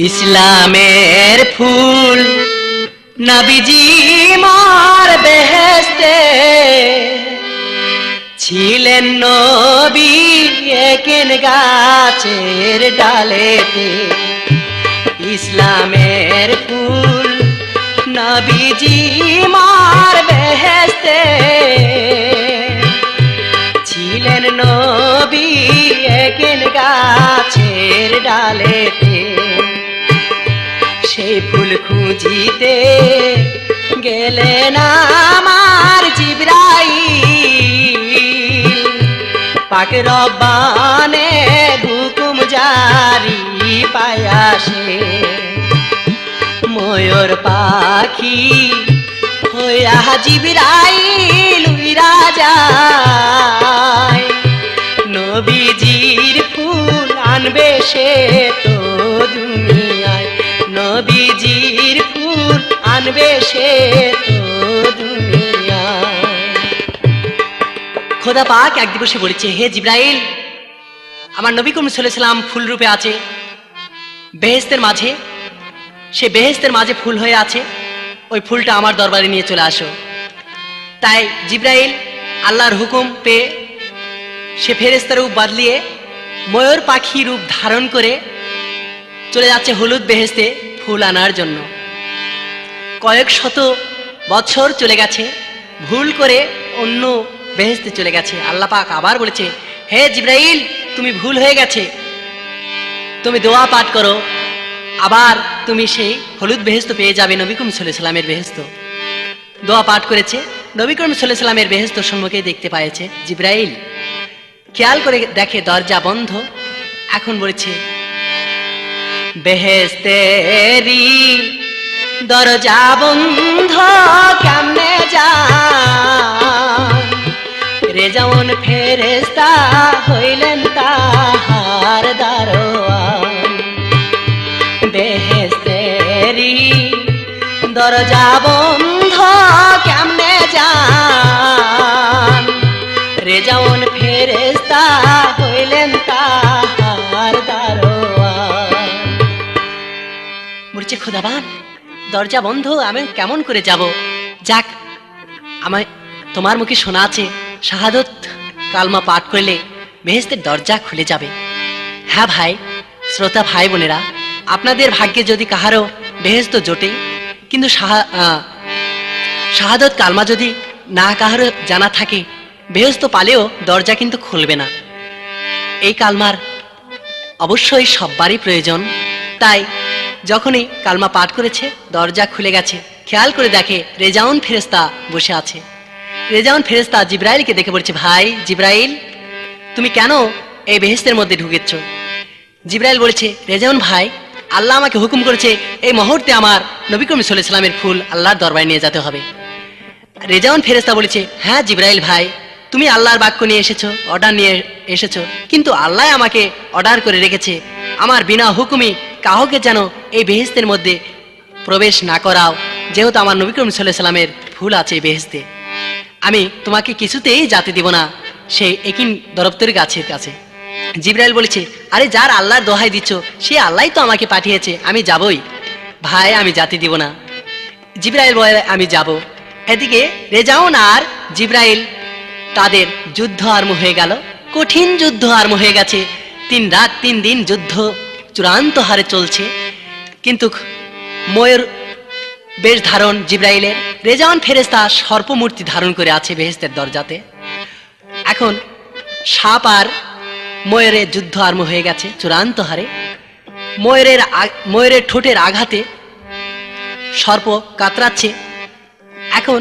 ইসলামের ফুল নবীজি মার বেহেশতে ছিলেন নবী একেন গাছের ডালেতে। ইসলামের ফুল নবীজি মার বেহেশতে ছিলেন নবী একেন গাছের ডালেতে। সেই ফুল খুঁজিতে গেলেন আমার জিবরাইল, পাক রব্বানে হুকুম জারি পায়া সে ময়ূর পাখি হইয়া জিবরাইল উইরা যায়। নবীজির ফুল আনবে সে তো দুনিয়ায়, নবীজির ফুল আনবে সে তো দুনিয়ায়। খোদা পাক এক দিবসে বলেছে, হে জিবরাইল, আমার নবী করিম সাল্লাল্লাহু আলাইহি ওয়াসাল্লাম ফুল রূপে আছে বেহেশতের মাঝে, সে বেহেশতের মাঝে ফুল হয়ে আছে, ওই ফুলটা আমার দরবারে নিয়ে চলে আসো। তাই জিবরাইল আল্লাহর হুকুম পেয়ে সে ফেরেশতার রূপ বদলিয়ে ময়ূর পাখি রূপ ধারণ করে চলে যাচ্ছে হলুদ বেহেশতে ফুল আনার জন্য। কয়েক শত বছর চলে গেছে, ভুল করে অন্য বেহেশতে চলে গেছে। আল্লাহ পাক আবার বলেছে, হে জিবরাইল, তুমি ভুল হয়ে গেছে, তুমি দোয়া পাঠ করো, আবার তুমি সেই হলুদ বেহেশত পেয়ে যাবে, নবী করিম সাল্লাল্লাহু আলাইহি ওয়াসাল্লামের বেহেশত। দোয়া পাঠ করেছে, নবী করিম সাল্লাল্লাহু আলাইহি ওয়াসাল্লামের বেহেশত সম্মুখে দেখতে পাইছে। জিবরাইল খেয়াল করে দেখে দরজা বন্ধ। এখন বলেছে, বেহেশতেরি দরজা বন্ধ কেমনে যান, রেজাউন ফেরেশতা হইলেন তাহার দারোয়ান। বেহেশতেরি দরজা বন্ধ কেমনে যান, রেজাউন ফেরেশতা হইলেন তাহার দারোয়ান। বলছে, খোদাবান, দরজা বন্ধ, আমি কেমন করে যাব? যাক, আমায় তোমার মুখে শোনা আছে শাহাদত কালমা পাঠ করলে বেহেশতের দরজা খুলে যাবে। হ্যাঁ ভাই, শ্রোতা ভাই বোনেরা, আপনাদের ভাগ্যে যদি কাহারও বেহেশত জোটে, কিন্তু শাহাদত কালমা যদি না কাহারও জানা থাকে, বেহেশত পালেও দরজা কিন্তু খুলবে না। এই কালমার অবশ্যই সববারই প্রয়োজন। তাই যখনই কালমা পাঠ করেছে, দরজা খুলে গেছে, খেয়াল করে দেখে রেজাউন ফেরেশতা বসে আছে। রেজাউন ফেরেশতা জিবরাইলকে দেখে বলছে, ভাই জিবরাইল, তুমি কেন এই বেহেশতের মধ্যে ঢুকেছ? জিবরাইল বলেছে, রেজাউন ভাই, আল্লাহ আমাকে হুকুম করেছে এই মুহূর্তে আমার নবী করিম সাল্লাল্লাহু আলাইহি ওয়াসাল্লামের ফুল আল্লাহর দরবারে নিয়ে যেতে হবে। রেজাউন ফেরেশতা বলেছে, হ্যাঁ জিবরাইল ভাই, তুমি আল্লাহর বাক্য নিয়ে এসেছো, অর্ডার নিয়ে এসেছো, কিন্তু আল্লাহ আমাকে অর্ডার করে রেখেছে আমার বিনা হুকুমে কাউকে যেন এই বেহেশতের মধ্যে প্রবেশ না করাও, যেহেতু আমার নবী করিম সাল্লাল্লাহু আলাইহি ওয়াসাল্লামের ফুল আছে এই বেহেশতে। আমি তোমাকে কিছুতেই যেতে দিব না সেই একিন দরপ্তরের গাছের কাছে। জিবরাইল বলেছে, আরে যার আল্লাহর দোহাই দিচ্ছ, সে আল্লাহই তো আমাকে পাঠিয়েছে, আমি যাবই। ভাই, আমি যেতে দিব না। জিবরাইল বলে, আমি যাব। এদিকে রেজাউন আর জিবরাইল তাদের যুদ্ধ আরম্ভ হয়ে গেল, কঠিন যুদ্ধ আরম্ভ হয়ে গেছে। 3 রাত 3 দিন যুদ্ধ চূড়ান্ত হারে চলছে। কিন্তু ময়ূর বেশ ধারণ জিবরাইলের, রেজাউন ফেরেশতা সর্পমূর্তি ধারণ করে আছে বেহেশতের দরজাতে। এখন সাপ আর ময়ূরের যুদ্ধ আরম্ভ হয়ে গেছে চূড়ান্ত হারে। ময়ূরের ঠোঁটের আঘাতে সর্প কাতরাচ্ছে। এখন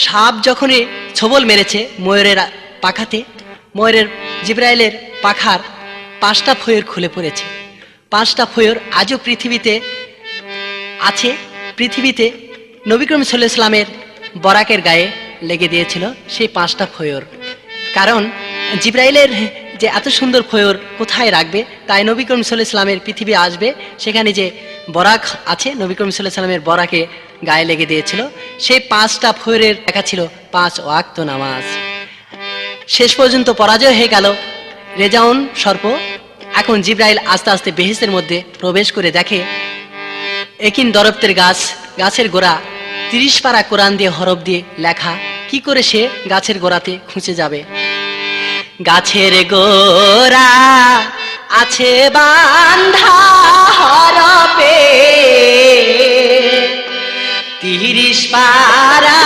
সাপ যখনই ছোবল মেরেছে ময়ূরের পাখাতে, ময়ূরের জিবরাইলের পাখার 5টা ফয়র খুলে পড়েছে। 5টা ফয়র আজও পৃথিবীতে আছে। পৃথিবীতে নবী করিম সাল্লাল্লাহু আলাইহি ওয়াসাল্লামের বরাকের গায়ে লেগে দিয়েছিল সেই 5টা ফয়র। কারণ জিবরাইলের যে এত সুন্দর ফয়র কোথায় রাখবে, তাই নবী করিম সাল্লাল্লাহু আলাইহি ওয়াসাল্লামের পৃথিবী আসবে, সেখানে যে বরাক আছে নবী করিম সাল্লাল্লাহু আলাইহি ওয়াসাল্লামের বরাকে গায়ে লেগে দিয়েছিল। সেই 5টা ফয়রের লেখা ছিল 5 ওয়াক্ত নামাজ। শেষ পর্যন্ত পরাজয় হয়ে গেল রেজাউন সর্প। এখন জিবরাইল আস্তে আস্তে বেহেশতের মধ্যে প্রবেশ করে দেখে একিন দরপ্তের গাছ, গাছের গোড়া 30 পারা কোরআন দিয়ে হরফ দিয়ে লেখা, কি করে সে গাছের গোড়াতে খুঁজে যাবে? গাছের গোড়া আছে বান্ধা হরপে 30 পারা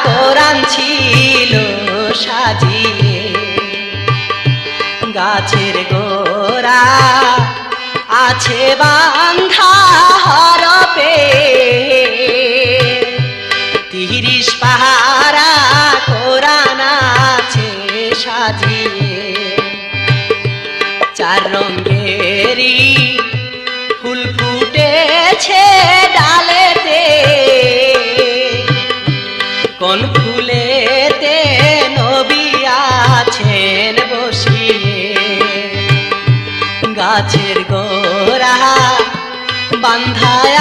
কোরআন ছিল সাজিয়ে। গাছের গোড়া আছে বান্ধা হরপে 30 পারা কোরআন আছে সাজিয়ে। 4 রঙেরই ফুল ফুটেছে ডালেতে, কোন ফুলেতে নবী আছেন বসিয়ে। গাছের গোড়া বান্ধায়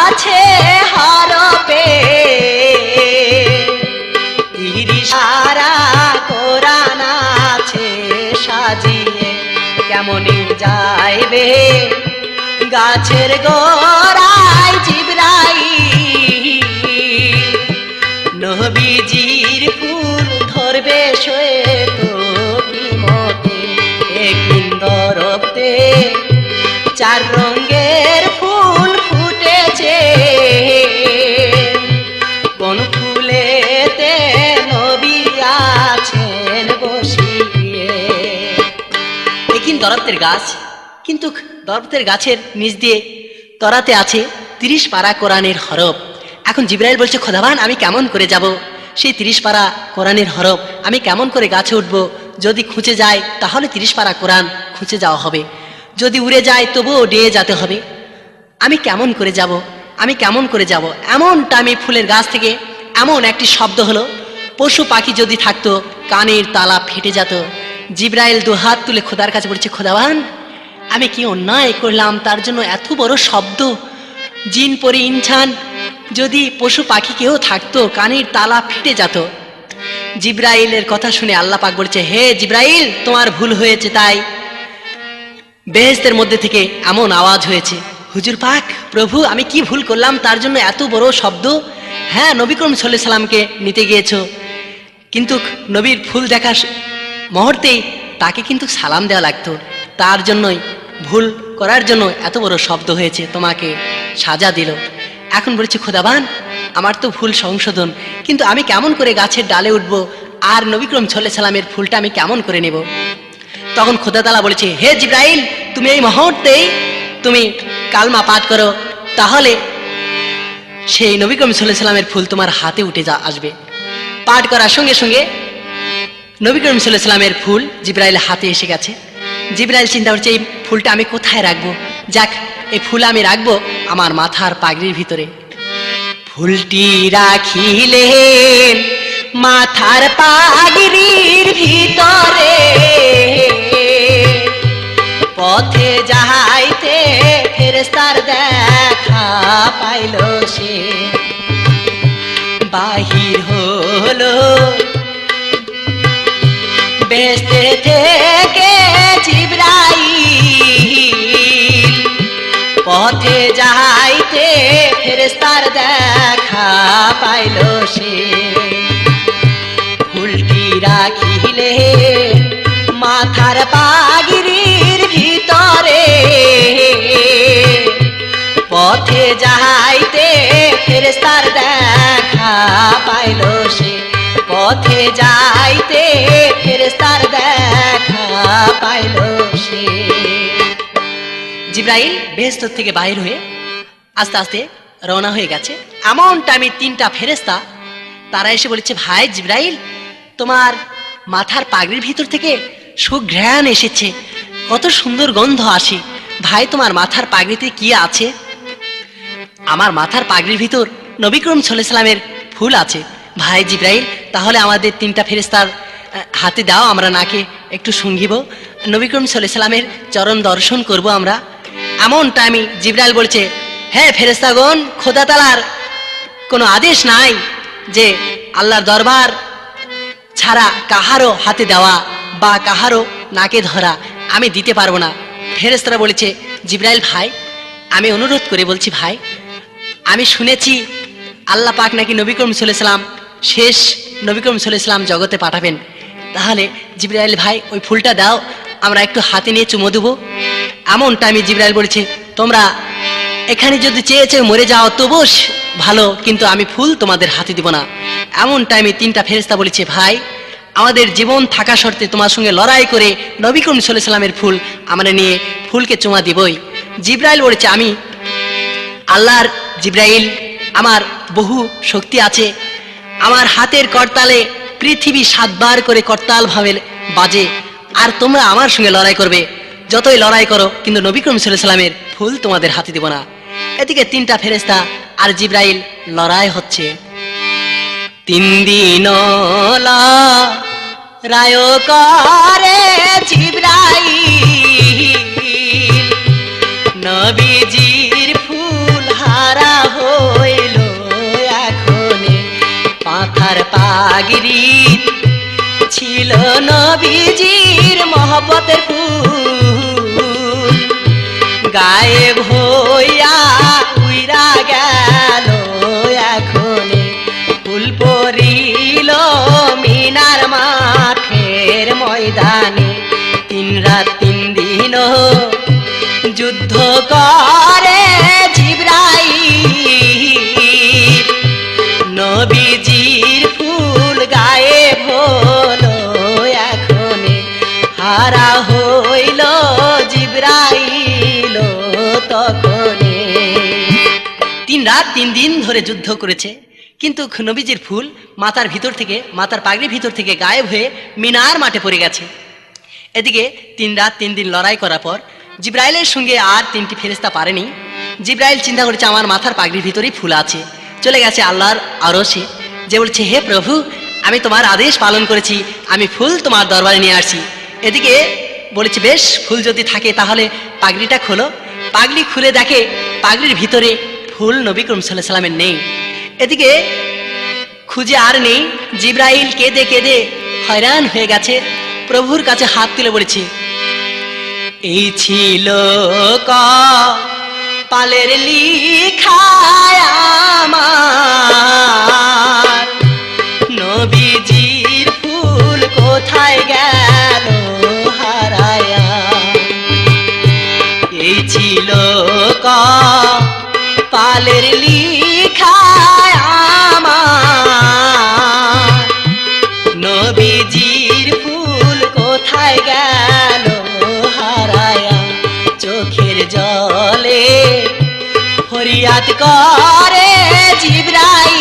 আছে হরপে 30 পারা কোরআন আছে সাজিয়ে। কেমনে যাইবে গাছের গোড়ায় জিবরাইল, নবীজির ফুল ধরবে শ্বেত কিমতে। একিন দরপ্তে 4 রঙের ফুল ফুটেছে, কোন ফুলেতে নবী আছেন বসিয়ে। একিন দরপ্তের গাছ, কিন্তু দরপ্তের গাছের নিচ দিয়ে তরাতে আছে 30 পারা কোরআনের হরফ। এখন জিবরাইল বলছে, খোদাবান আমি কেমন করে যাব সেই 30 পারা কোরআনের হরফ? আমি কেমন করে গাছে উঠবো? যদি খুঁজে যায় তাহলে 30 পারা কোরআন খুঁজে যাওয়া হবে, যদি উড়ে যায় তবুও ডেয়ে যেতে হবে। আমি কেমন করে যাব? আমি কেমন করে যাব? এমনটা আমি ফুলের গাছ থেকে এমন একটি শব্দ হলো, পশু পাখি যদি থাকতো কানের তালা ফেটে যেত। জিবরাইল 2 হাত তুলে খোদার কাছে বলছে, খোদাবান আমি কি অন্যায় করলাম তার জন্য এত বড় শব্দ? জিন পরি ইনসান যদি পশু পাখি কেউ থাকতো কানের তালা ফেটে যেত। জিবরাইলের কথা শুনে আল্লাহ পাক বলছে, হে জিবরাইল তোমার ভুল হয়েছে, তাই বেহেশতের মধ্যে থেকে এমন আওয়াজ হয়েছে। হুজুর পাক প্রভু আমি কি ভুল করলাম তার জন্য এত বড় শব্দ? হ্যাঁ নবী করিম সাল্লাল্লাহু আলাইহি সাল্লামকে নিতে গিয়েছো, কিন্তু নবীর ফুল দেখার মুহূর্তেই তাকে কিন্তু সালাম দেওয়া লাগতো, তার জন্যই ভুল করার জন্য এত বড় শব্দ হয়েছে, তোমাকে সাজা দিল। এখন বলছি খোদাবান আমার তো ভুল সংশোধন, কিন্তু আমি কেমন করে গাছের ডালে উঠব আর নবী করিম সাল্লাল্লাহু আলাইহি সাল্লামের ফুলটা আমি কেমন করে নেব? তখন খোদা তাআলা বলেছে, হে জিবরাইল তুমি এই মুহূর্তেই তুমি কালমা পাঠ করো, তাহলে সেই নবী করিম সাল্লাল্লাহু আলাইহি সাল্লামের ফুল তোমার হাতে উঠে আসবে। পাঠ করার সঙ্গে সঙ্গে নবী করিম সাল্লাল্লাহু আলাইহি সাল্লামের ফুল জিবরাইল হাতে এসে গেছে। জিবরাইল চিন্তা করছে এই ফুলটা আমি কোথায় রাখবো? যাক এই ফুল আমি রাখবো আমার মাথার পাগড়ির ভিতরে। ফুলটি রাখিলেন মাথার পাগড়ির ভিতরে, পথে যাইতে ফেরেশতার দেখা পাইল সে। বাহির হলো বেহেশতে থেকে জিবরাইল, পথে যাইতে ফেরেশতার দেখা পাইল সে। ফুলটি রাখিলে মাথার পাগড়ির ভিতরে, পথে যাইতে ফেরেশতার দেখা পাইল সে। পথে যাইতে ফেরেশতার দেখা পাইল সে। জিবরাইল বেহেশত থেকে বাইর হয়ে আস্তে আস্তে রওনা হয়ে গেছে। এমন টাইমে 3টা ফেরেশতা তারা এসে বলেছে, ভাই জিবরাইল তোমার মাথার পাগড়ির ভিতর থেকে সুঘ্রাণ এসেছে, কত সুন্দর গন্ধ আসে। ভাই তোমার মাথার পাগড়িতে কি আছে? আমার মাথার পাগড়ির ভিতর নবী করিম সাল্লাল্লাহু আলাইহি সাল্লামের ফুল আছে। ভাই জিবরাইল তাহলে আমাদের 3টা ফেরেশতার হাতে দাও, আমরা নাকে একটু শুঙ্গিব, নবী করিম সাল্লাল্লাহু আলাইহি সাল্লামের চরণ দর্শন করব আমরা। এমন টাইমে জিবরাইল বলছে, হ্যাঁ ফেরেশতাগণ খোদা তাআলার কোনো আদেশ নাই যে আল্লাহর দরবার ছাড়া কাহারও হাতে দেওয়া বা কাহারও নাকে ধরা, আমি দিতে পারবো না। ফেরেশতারা বলেছে, জিবরাইল ভাই আমি অনুরোধ করে বলছি ভাই আমি শুনেছি আল্লাহ পাক নাকি নবী করিম সাল্লাল্লাহু আলাইহি ওয়াসাল্লাম শেষ নবী করিম সাল্লাল্লাহু আলাইহি ওয়াসাল্লাম জগতে পাঠাবেন, তাহলে জিবরাইল ভাই ওই ফুলটা দাও, আমরা একটু হাতে নিয়ে চুমো দেবো। এমন টাইমে জিবরাইল বলেছে, তোমরা এখানে যদি চেয়ে চেয়ে মরে যাও তবু ভালো, কিন্তু আমি ফুল তোমাদের হাতে দিব না। এমন টাইমে তিনটা ফেরেশতা বলেছে, ভাই আমাদের জীবন থাকা শর্তে তোমার সঙ্গে লড়াই করে নবী করিম সাল্লাল্লাহু আলাইহি ওয়াসাল্লামের ফুল আমরা নিয়ে ফুলকে চুমা দিবই। জিবরাইল বলেছে, আমি আল্লাহর জিবরাইল, আমার বহু শক্তি আছে, আমার হাতের করতালে পৃথিবী 7 বার করে করতাল ভাবে বাজে, আর তোমরা আমার সঙ্গে লড়াই করবে, যতই লড়াই করো কিন্তু নবী করিম সাল্লাল্লাহু আলাইহি ওয়াসাল্লামের ফুল তোমাদের হাতে দেব না। এদিকে তিনটা ফেরেশতা আর জিবরাইল লড়াই হচ্ছে। 3 দিন রায় করে জিবরাইল, নবীজির ফুল হারা হইল এখনে, পাথার পাগড়ি ছিল নবীজির মহব্বতের ফুল, গায়েব হইয়া উইরা গেল এখনে, ফুল পরিল মিনার মাঠের ময়দানে। 3 রাত 3 দিন যুদ্ধ করে জিবরাইল, নবীজির ফুল গায়েব হলো এখনে, হারা হইল জিবরাইল তখনে। 3 রাত 3 দিন ধরে যুদ্ধ করেছে, কিন্তু নবীজির ফুল মাথার ভিতর থেকে, মাথার পাগড়ির ভিতর থেকে গায়েব হয়ে মিনার মাঠে পড়ে গেছে। এদিকে 3 রাত 3 দিন লড়াই করার পর জিবরাইলের সঙ্গে আর 3টি ফেরেশতা পারেনি। জিবরাইল চিন্তা করেছে আমার মাথার পাগড়ির ভিতরেই ফুল আছে, চলে গেছে আল্লাহর আরশে, যে বলছে, হে প্রভু আমি তোমার আদেশ পালন করেছি, আমি ফুল তোমার দরবারে নিয়ে আসছি। এদিকে বলেছে, বেশ ফুল যদি থাকে তাহলে পাগড়িটা খোলো। পাগড়ি খুলে দেখে পাগড়ির ভিতরে ফুল নবী করিম সাল্লাল্লাহু আলাইহি ওয়াসাল্লামের নেই। এদিকে খুঁজে আর নেই। জিবরাইল কেঁদে কেঁদে হয়রান হয়ে গেছে, প্রভুর কাছে হাত তুলে বলেছে, এই ছিল কপালের লিখা আমার, নবীজির ফুল কোথায় গেল হারায়া, এই ছিল কপালের লিখা আমার, নবীজির ফুল কোথায় গেল হারায়া। চোখের জলে ফরিয়াদ করে জিবরাইল,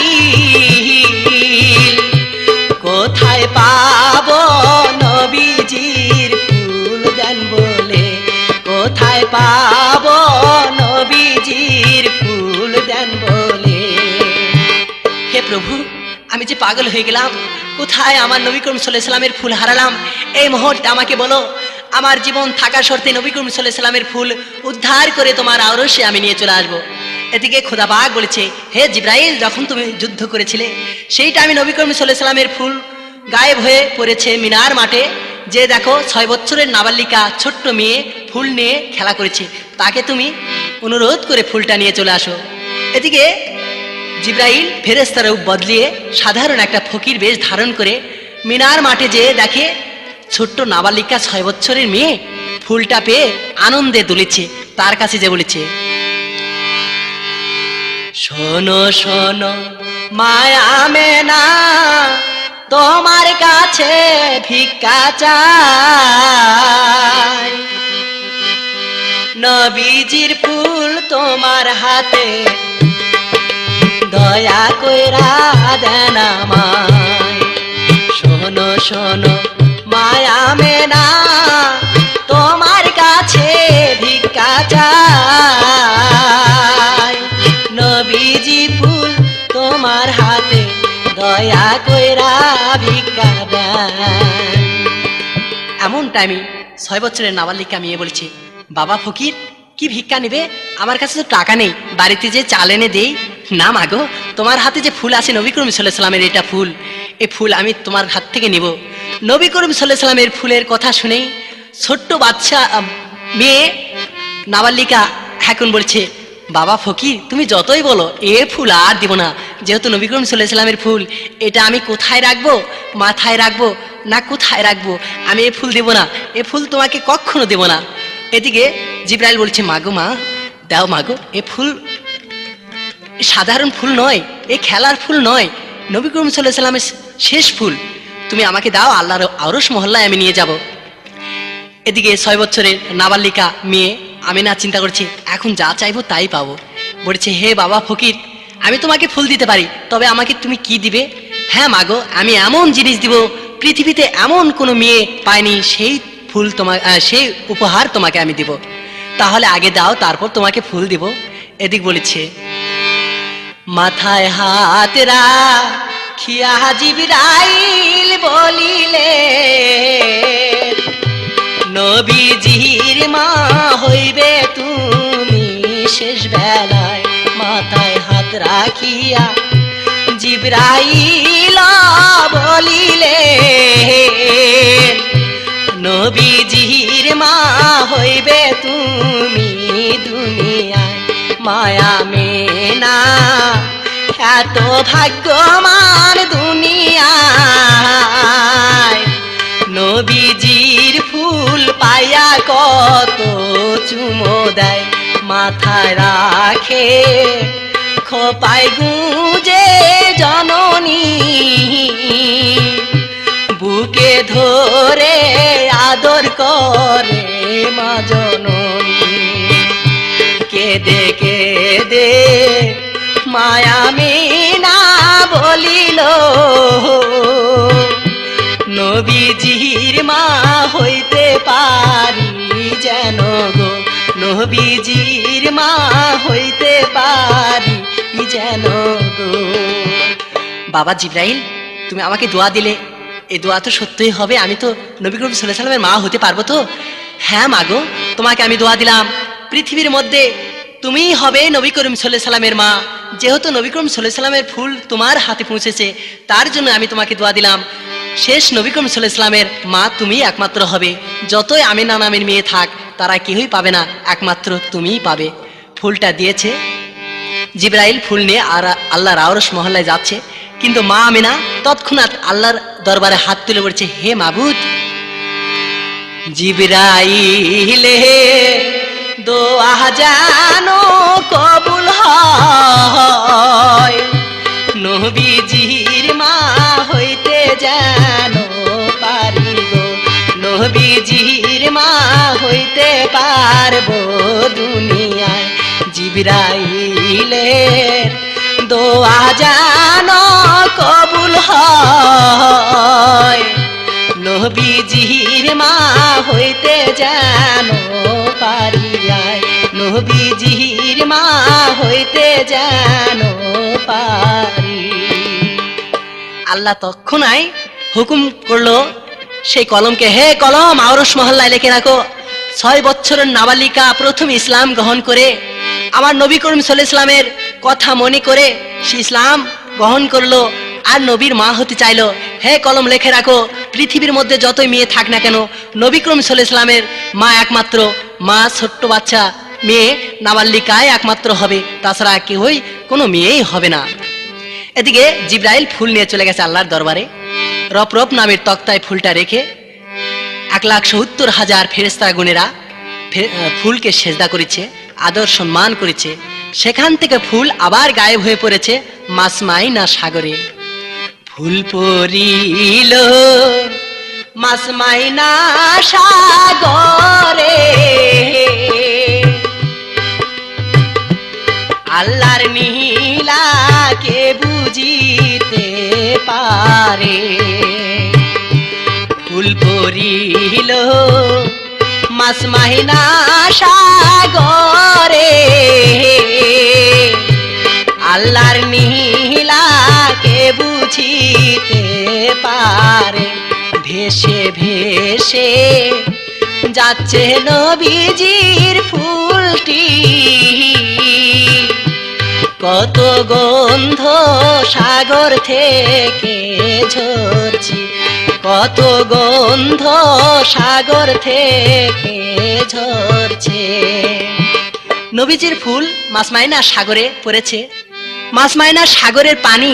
কোথায় পাবো নবীজির ফুল দেন বলে, কোথায় পাবো নবীজির ফুল দেন বলে। হে প্রভু আমি যে পাগল হয়ে গেলাম, কোথায় আমার নবী করিম সাল্লাল্লাহু আলাইহি ওয়াসাল্লামের ফুল হারালাম, এই মুহূর্তে আমাকে বলো, আমার জীবন থাকা শর্তে নবী করিম সাল্লাল্লাহু আলাইহি ওয়াসাল্লামের ফুল উদ্ধার করে তোমার আরশে আমি নিয়ে চলে আসবো। এদিকে খোদা পাক বলেছে, হে জিবরাইল যখন তুমি যুদ্ধ করেছিলে সেইটা আমি নবী করিম সাল্লাল্লাহু আলাইহি ওয়াসাল্লামের ফুল গায়েব হয়ে পড়েছে মিনার মাঠে, যে দেখো 6 বছরের নাবালিকা ছোট্ট মেয়ে ফুল নিয়ে খেলা করেছে, তাকে তুমি অনুরোধ করে ফুলটা নিয়ে চলে আসো। এদিকে জিবরাইল ফেরেশতার রূপ বদলিয়ে সাধারণ একটা ফকির বেশ ধারণ করে মিনার মাঠে যেয়ে দেখে ছোট্ট নাবালিকা 6 বছরের মেয়ে ফুলটা পেয়ে আনন্দে দুলেছে। তার কাছে যে বলেছে, শোনো শোনো মায়া মেনা, তোমার কাছে ভিক্ষা চাই, নবীজির ফুল তোমার হাতে দয়া কইরা দেন আমায়। শোনো শোনো মায়া মেনা, তোমার কাছে ভিক্ষা চাই, নবীজি ফুল তোমার হাতে দয়া কইরা ভিক্ষা দেন। এমন টাইমে 6 বছরের নাবালিকা মেয়ে বলছে, বাবা ফকির কি ভিক্ষা নেবে, আমার কাছে তো টাকা নেই, বাড়িতে যে চাল এনে দেই। না মাগো, তোমার হাতে যে ফুল আছে নবী করিম সাল্লাল্লাহু আলাইহি ওয়াসাল্লামের, এটা ফুল, এই ফুল আমি তোমার হাত থেকে নিব। নবী করিম সাল্লাল্লাহু আলাইহি ওয়াসাল্লামের ফুলের কথা শুনেই ছোট্ট বাচ্চা মেয়ে নাবালিকা এখন বলছে, বাবা ফকির, তুমি যতই বলো এ ফুল আর দিব না। যেহেতু নবী করিম সাল্লাল্লাহু আলাইহি ওয়াসাল্লামের ফুল, এটা আমি কোথায় রাখবো? মাথায় রাখবো না কোথায় রাখবো? আমি এ ফুল দেব না, এ ফুল তোমাকে কখনো দেব না। এদিকে জিবরাইল বলছে, মাগো মা, দাও মাগো, এ ফুল সাধারণ ফুল নয়, এ খেলার ফুল নয়, নবী করিম সাল্লাল্লাহু আলাইহি ওয়াসাল্লামের শেষ ফুল, তুমি আমাকে দাও, আল্লাহর আরশ মহল্লায় আমি নিয়ে যাব। এদিকে 6 বছরের নাবালিকা মেয়ে আমিনা চিন্তা করছে, এখন যা চাইবো তাই পাবো। বলছে, হে বাবা ফকির, আমি তোমাকে ফুল দিতে পারি, তবে আমাকে তুমি কি দিবে? হ্যাঁ মাগো, আমি এমন জিনিস দিব, পৃথিবীতে এমন কোনো মেয়ে পায়নি, সেই ফুল সেই উপহার তোমাকে আমি দিব। তাহলে আগে দাও, তারপর তোমাকে ফুল দিব। এদিক বলেছে, মাথায় হাত রাখিয়া জিবরাইল বলিলে, নবীজির মা হইবে তুমি শেষ বেলায়। মাথায় হাত রাখিয়া জিবরাইল বলিলে, নবীজির মা হইবে তুমি দুনিয়ায়। মায়া মেনা এত ভাগ্যমান দুনিয়ায়, নবীজির ফুল পায়া কত চুমো দেয়। মাথায় রাখে খোপায় গুঁজে জননী, বুকে ধরে আদর করে মা জননী। কেঁদে কেঁদে মায়া মেনা বলিল, নবীজির মা হইতে পারি যেন গো, নবীজির মা হইতে পারি যেন গো। বাবা জিবরাইল, তুমি আমাকে দোয়া দিলে, এই দোয়া তো সত্যই হবে, আমি তো নবী করিম সাল্লাল্লাহু আলাইহি ওয়াসাল্লামের মা হতে পারবো তো? হ্যাঁ মাগো, তোমাকে আমি দোয়া দিলাম, পৃথিবীর মধ্যে তুমিই হবে নবী করিম সাল্লাল্লাহু আলাইহি ওয়াসাল্লামের মা। যেহেতু নবী করিম সাল্লাল্লাহু আলাইহি ওয়াসাল্লামের ফুল তোমার হাতে পৌঁছেছে, তার জন্য আমি তোমাকে দোয়া দিলাম, শেষ নবী করিম সাল্লাল্লাহু আলাইহি ওয়াসাল্লামের মা তুমি একমাত্র হবে। যতই আমিনা নামের মেয়ে থাক, তারা কেউই পাবে না, একমাত্র তুমিই পাবে। ফুলটা দিয়েছে জিবরাইল, ফুল নিয়ে আর আল্লাহর আরশ মহল্লায় যাচ্ছে, কিন্তু মা আমিনা তৎক্ষণাৎ আল্লাহর দরবারে হাত তুলে বলছে, হে মাবুদ, জিবরাইলে দোয়া জানো কবুল হয়, নবীজির মা হইতে যেন পারি গো, নবীজির মা হইতে পারবো দুনিয়ায়। জিবরাইলের দোয়া জানো কবুল হয়, নবীজির মা হইতে যেন পারি, নবীজির মা হইতে যেন পারি। আল্লাহ তৎক্ষণাৎ হুকুম করলো সেই কলমকে, হে কলম, আরশ মহল্লায় লিখে রাখো। 6 বছরের নাবালিকা প্রথম ইসলাম গ্রহণ করে, আমার নবী করিম সাল্লাল্লাহু আলাইহি ওয়াসাল্লামের কথা মনে করে সে ইসলাম গ্রহণ করলো আর নবীর মা হতে চাইলো। হে কলম, লিখে রাখো, পৃথিবীর মধ্যে যতই মেয়ে থাক না কেন, নবী করিম সাল্লাল্লাহু আলাইহি ওয়াসাল্লামের মা একমাত্র মা, ছোট্ট বাচ্চা মেয়ে নাবালিকায় একমাত্র হবে, তাছাড়া কেউই কোনো মেয়েই হবে না। এদিকে জিবরাইল ফুল নিয়ে চলে গেছে আল্লাহর দরবারে। রপ রপ নামের তক্তায় ফুলটা রেখে 1,70,000 ফেরেশতা গুণেরা ফুলকে সেজদা করেছে, আদর সম্মান করেছে। সেখান থেকে ফুল আবার গায়েব হয়ে পড়েছে মাসমাইনা সাগরে। ফুল পড়িল মাসমাইনা সাগরে, আল্লাহর নীলাকে বুঝিতে পারে। ফুল পড়িল মাসমাইনা সাগরে, আল্লাহর নীলাকে বুঝিতে পারে। ভেসে ভেসে যাচ্ছে নবীজির ফুলটি, কত গন্ধ সাগর থেকে ঝরছি, কত গন্ধ সাগর থেকে ঝরছে। নবীজির ফুল মাসমাইনা সাগরে পড়েছে। মাসমাইনা সাগরের পানি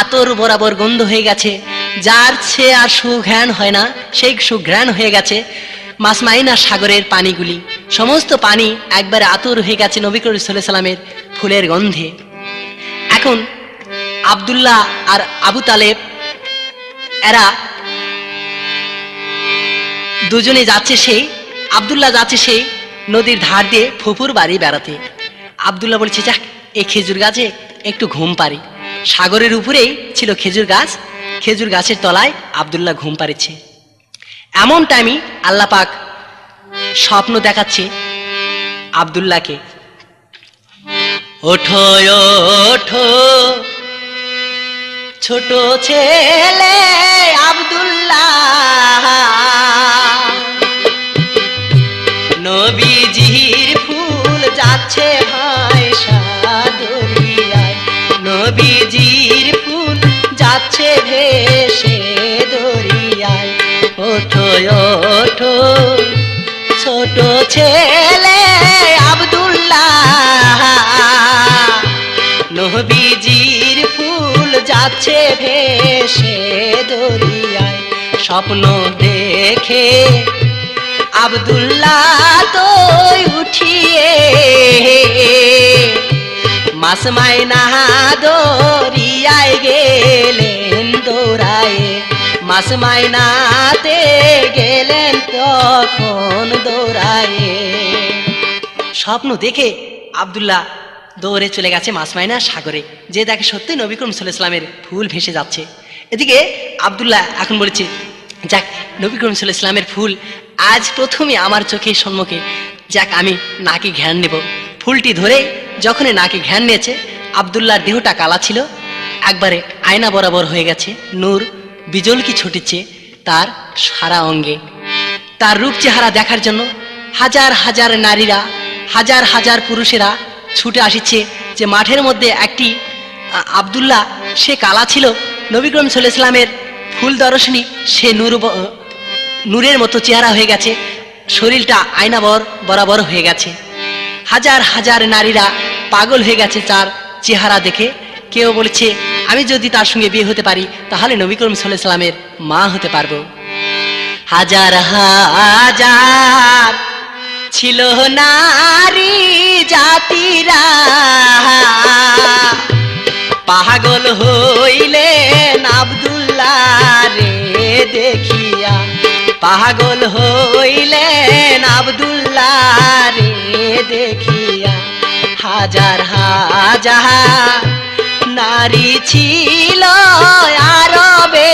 আতর বরাবর গন্ধ হয়ে গেছে, যার সে আর সুঘ্রাণ হয় না সেই সুঘ্রাণ হয়ে গেছে মাসমাইনা সাগরের পানিগুলি। সমস্ত পানি একবারে আতর হয়ে গেছে নবী করিম সাল্লাল্লাহু আলাইহি সাল্লামের ফুলের গন্ধে। এখন আব্দুল্লাহ আর আবু তালেব এরা দুজনে যাচ্ছে, সেই আব্দুল্লাহ যাচ্ছে সেই নদীর ধার দিয়ে ফুপুর বাড়ি বেড়াতে। আব্দুল্লাহ বলছে, যাক এই খেজুর গাছে একটু ঘুম পারি। সাগরের উপরেই ছিল খেজুর গাছ, খেজুর গাছের তলায় আব্দুল্লাহ ঘুম পাড়িচ্ছে। এমন টাইমই আল্লাহ পাক স্বপ্ন দেখাচ্ছে আব্দুল্লাহকে, ওঠো ওঠো ছোট ছেলে আব্দুল্লাহ, নবীজির ফুল যাচ্ছে ভাইসা দরিয়ায়, নবীজির ফুল যাচ্ছে ভেসে দরিয়ায়। ওঠো ওঠো ছোট ছেলে আব্দুল্লাহ, নবীজির ফুল যাচ্ছে ভেসে দরিয়ায়। স্বপ্ন দেখে আব্দুল্লাহ তো উঠিয়ে মাসমাইনা দরিয়ায় গেলেন দৌড়ায়ে, মাসমাইনাতে গেলেন তখন দৌড়ায়ে। স্বপ্ন দেখে আব্দুল্লাহ দৌড়ে চলে গেছে মাসমাইনা সাগরে, যে দেখে সত্যি নবী করিম সাল্লাল্লাহু আলাইহি সাল্লামের ফুল ভেসে যাচ্ছে। এদিকে আব্দুল্লাহ এখন বলেছে, যাক নবী করিম সাল্লাল্লাহু আলাইহি সাল্লামের ফুল আজ প্রথমে আমার চোখের সম্মুখে, যাক আমি নাকে ঘ্রাণ নেব। ফুলটি ধরে যখন নাকে ঘ্রাণ নিয়েছে, আব্দুল্লাহর দেহটা কালা ছিল, একবারে আয়না বরাবর হয়ে গেছে, নূর বিজলকি ছুটিচ্ছে তার সারা অঙ্গে। তার রূপ চেহারা দেখার জন্য হাজার হাজার নারীরা, হাজার হাজার পুরুষেরা ছুটে আসছে, যে মাঠের মধ্যে একটি আব্দুল্লাহ সে কালা ছিল, নবী করিম সাল্লাল্লাহু আলাইহি সাল্লামের ফুল দর্শনী সে নূরের মতো চেহারা হয়ে গেছে, শরীরটা আয়না বরাবর হয়ে গেছে। হাজার হাজার নারীরা পাগল হয়ে গেছে তার চেহারা দেখে। কেউ বলছে, আমি যদি তার সঙ্গে বিয়ে হতে পারি তাহলে নবী করিম সাল্লাল্লাহু আলাইহি সাল্লামের মা হতে পারবো। হাজার হাজার ছিল নারী জাতিরা, পাগল হইলেন আব্দুল্লাহ রে দেখিয়া, পাগল হইলেন আব্দুল্লাহ রে দেখিয়া। হাজার হাজার নারী ছিল আরবে,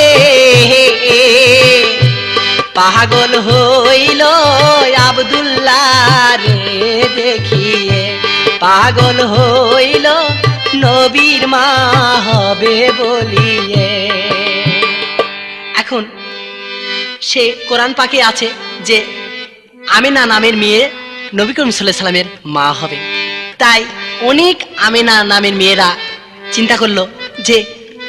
পাগল হইল আব্দুল্লাহ রে দেখিয়ে, পাগল হইল নবীর মা হবে বলিয়ে। এখন সে কোরআন পাকে আছে যে আমিনা নামের মেয়ে নবী করিম সাল্লাল্লাহু আলাইহি সাল্লামের মা হবে। তাই অনেক আমিনা নামের মেয়েরা চিন্তা করলো যে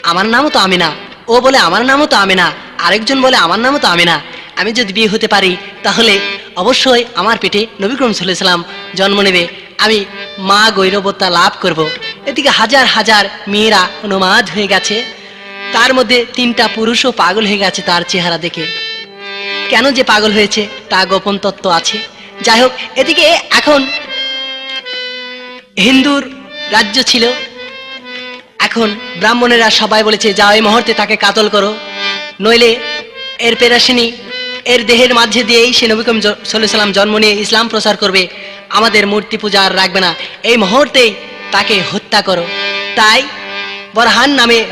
আমার নামও তো আমিনা, ও বলে আমার নামও তো আমিনা, আরেকজন বলে আমার নামও তো আমিনা, আমি যদি বিয়ে হতে পারি তাহলে অবশ্যই আমার পেটে নবী করিম সাল্লাল্লাহু আলাইহি সাল্লাম জন্ম নেবে, আমি মা গৈরবতা লাভ করব। এদিকে হাজার হাজার মেয়েরা উন্মাদ হয়ে গেছে, তার মধ্যে 3টা পুরুষও পাগল হয়ে গেছে তার চেহারা দেখে। কেন যে পাগল হয়েছে তা গোপন তত্ত্ব আছে। যাই হোক, এদিকে এখন হিন্দুর রাজ্য ছিল, এখন ব্রাহ্মণেরা সবাই বলেছে, যাও এই মুহূর্তে তাকে কাতল করো, নইলে এর পেরাশিনী এর দেহের মাঝে দিয়েই সে নবী করিম সাল্লাল্লাহু আলাইহি সাল্লাম জন্ম নিয়ে ইসলাম প্রচার করবে, আমাদের মূর্তি পূজা আর রাখবে না, এই মুহূর্তেই তাকে হত্যা করো। তাই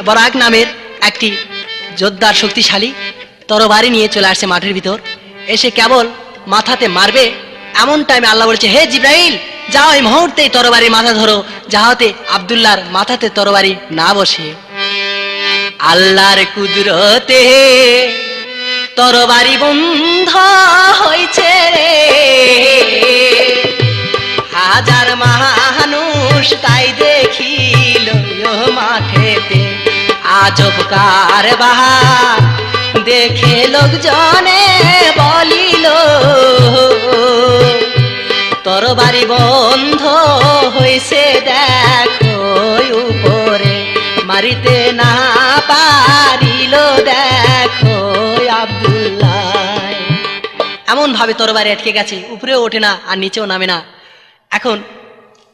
বরাক নামের একটি যোদ্ধার শক্তিশালী তরবারি নিয়ে চলে আসছে মাঠের ভিতর, এসে কেবল মাথাতে মারবে, এমন টাইমে আল্লাহ বলছে, হে জিব্রাইল যাও এই মুহূর্তেই তরবারির মাথা ধরো, যাহাতে আব্দুল্লাহর মাথাতে তরবারি না বসে। আল্লাহর কুদরতে তরবারি বন্ধ হয়েছে রে, হাজার মানুষ তাই দেখিল মাঠেতে, আজব কারবার দেখে লোকজনে বলিল, তরবারি বন্ধ হয়েছে দেখো উপরে, মারিতে না পারিল দেখো আব্দুল্লাহ। এমন ভাবে তরবারি আটকে গেছে, উপরেও ওঠে না আর নিচেও নামে না। এখন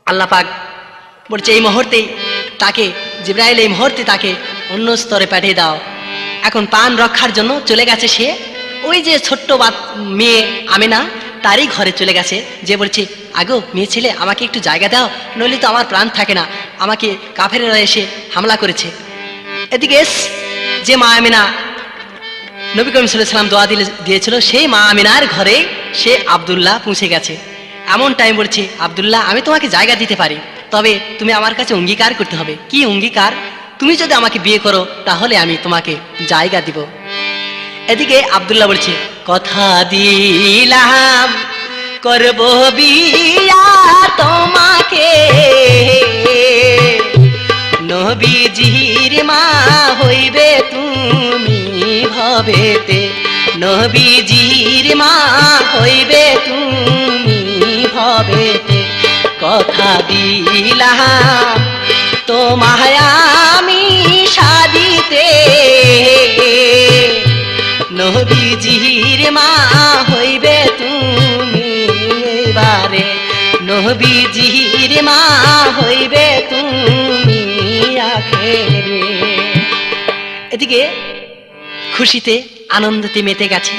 আল্লাহ পাক বলছে এই মুহূর্তেই তাকে, জিবরাইল এই মুহূর্তে তাকে অন্য স্তরে পাঠিয়ে দাও। এখন প্রাণ রক্ষার জন্য চলে গেছে সে ওই যে ছোট্ট মেয়ে আমেনা তারই ঘরে চলে গেছে, যে বলছে আগো মেয়ে ছেলে আমাকে একটু জায়গা দাও, নইলে তো আমার প্রাণ থাকে না, আমাকে কাফেরেরা এসে হামলা করেছে। এদিকে যে মা আমেনা নবী করিম সাল্লাল্লাহু আলাইহি ওয়াসাল্লাম দোয়া দিয়েছিল, সেই মা আমিনার ঘরে সে আব্দুল্লাহ পৌঁছে গেছে। এমন টাইম বলছে আব্দুল্লাহ আমি তোমাকে জায়গা দিতে পারি, তবে তুমি আমার কাছে অঙ্গীকার করতে হবে। কি অঙ্গীকার? তুমি যদি আমাকে বিয়ে করো তাহলে আমি তোমাকে জায়গা দিব। এদিকে আব্দুল্লাহ বলছে কথা দিলাম করব বিয়া তোমাকে, নবীজির মা হইবে তুমি ভবেতে, নবীজির মা হইবে তুমি ভবেতে। কথা দিলাম তোমায় আমি সাদিতে, নবীজির মা হইবে তুমি এবারে, নবীজির মা হইবে তুমি আখেরে। এদিকে খুশিতে আনন্দতে মেতে গেছে।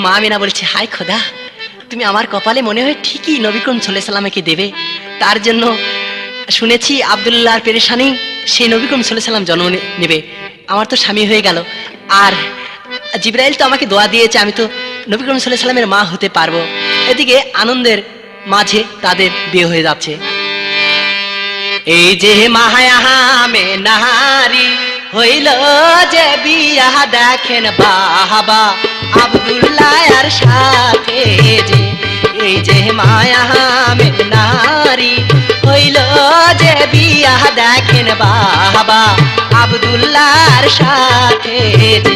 মা আমিনা বলছে হায় খোদা, তুমি আমার কপালে মনে হয় ঠিকই নবী করিম সাল্লাল্লাহু আলাইহি ওয়াসাল্লামকে দেবে। তার জন্য শুনেছি আব্দুল্লাহর পেরেশানি, সেই নবী করিম সাল্লাল্লাহু আলাইহি ওয়াসাল্লাম জন্ম নেবে। আমার তো স্বামী হয়ে গেল, আর জিবরাইল তো আমাকে দোয়া দিয়েছে, আমি তো নবী করিম সাল্লাল্লাহু আলাইহি ওয়াসাল্লামের মা হতে পারবো। এদিকে আনন্দের মাঝে তাদের বিয়ে হয়ে যাচ্ছে। এই যে মাহায়ামে নারী হইল যে বিয়া দেখেন বাবা আব্দুল্লাহর সাথে, যে এই যে মায়ামে নারী হইল যে বিয়া দেখেন বাবা আব্দুল্লাহর সাথে, যে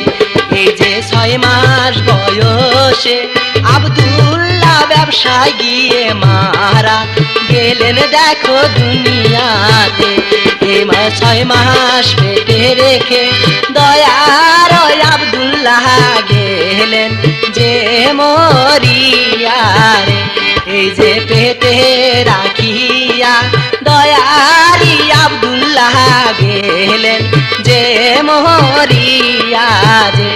এই যে 6 মাস বয়সে আব্দুল্লাহ ব্যবসায় গিয়ে মারা গেলেন দেখো দুনিয়াতে। এই 6 মাস পেটে রেখে দয়ার আব্দুল্লাহ গেলেন যে মরিয়া রে, এই যে পেটে রাখিয়া দয়ারি আব্দুল্লাহ গেলেন যে মরিয়া রে,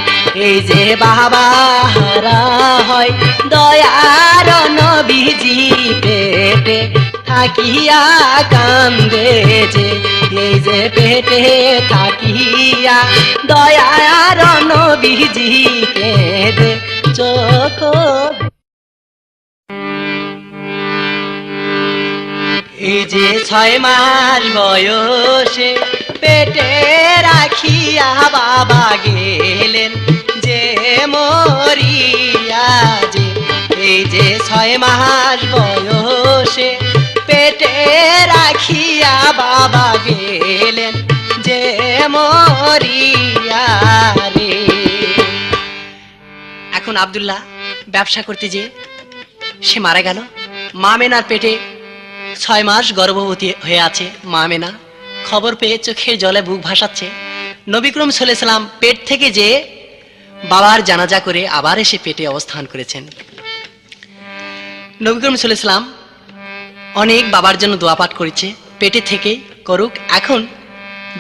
এই যে বাবা হারা হয় দয়ার নবীজি পেটে থাকিয়া কান্দে, যে এই যে পেটে থাকিয়া দয়ার নবীজি কেঁদে চোখ। এই যে 6 মাস বয়সে পেটে রাখিয়া বাবা গেলেন যে মরিয়া, যে এই যে 6 মাস বয়সে পেটে রাখিয়া বাবা গেলেন যে মরিয়া রে। এখন আব্দুল্লাহ ব্যবসা করতে যে সে মারা গেল। মা আমিনার পেটে 6 মাস গর্ভবতী হয়ে আছে মা আমিনা, খবর পেয়ে চোখের জলে বুক ভাসাচ্ছে। নবী করিম সাল্লাল্লাহু আলাইহি ওয়াসাল্লাম পেট থেকে যে বাবার জানাজা করে আবার এসে পেটে অবস্থান করেছেন। নবী করিম সাল্লাল্লাহু আলাইহি ওয়াসাল্লাম অনেক বাবার জন্য দোয়া পাঠ করেছে, পেটে থেকে করুক। এখন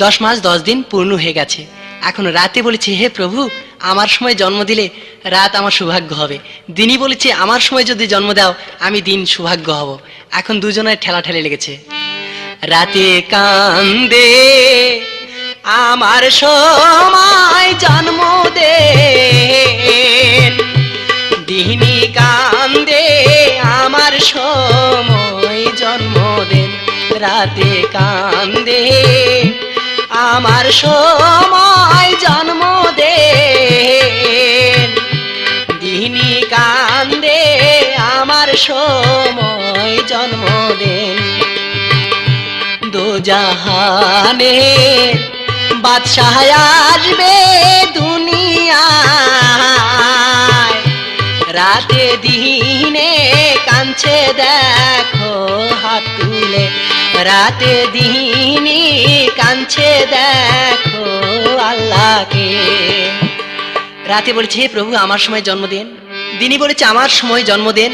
10 মাস 10 দিন পূর্ণ হয়ে গেছে। এখন রাতে বলেছে হে প্রভু আমার সময় জন্ম দিলে রাত আমার সৌভাগ্য হবে, দিনই বলেছে আমার সময় যদি জন্ম দাও আমি দিন সৌভাগ্য হব। এখন দুজনের ঠেলাঠেলি লেগেছে। রাতে কান্দে আমার সময় জন্ম দে, দিনই কান্দে আমার সময় জন্ম দেন, রাতে কান্দে আমার সময় জন্ম দেন, দিনই কান্দে আমার সময় জন্ম দেন। দোজাহানে বাদশাহ আসবে দুনিয়ায়, রাতে দিনে কাঁদছে দেখো হাত তুলে, রাতে দিনে কাঁদছে দেখো আল্লাহকে। রাতে বলেছে হে প্রভু আমার সময় জন্ম দেন, দিনই বলেছে আমার সময় জন্ম দেন,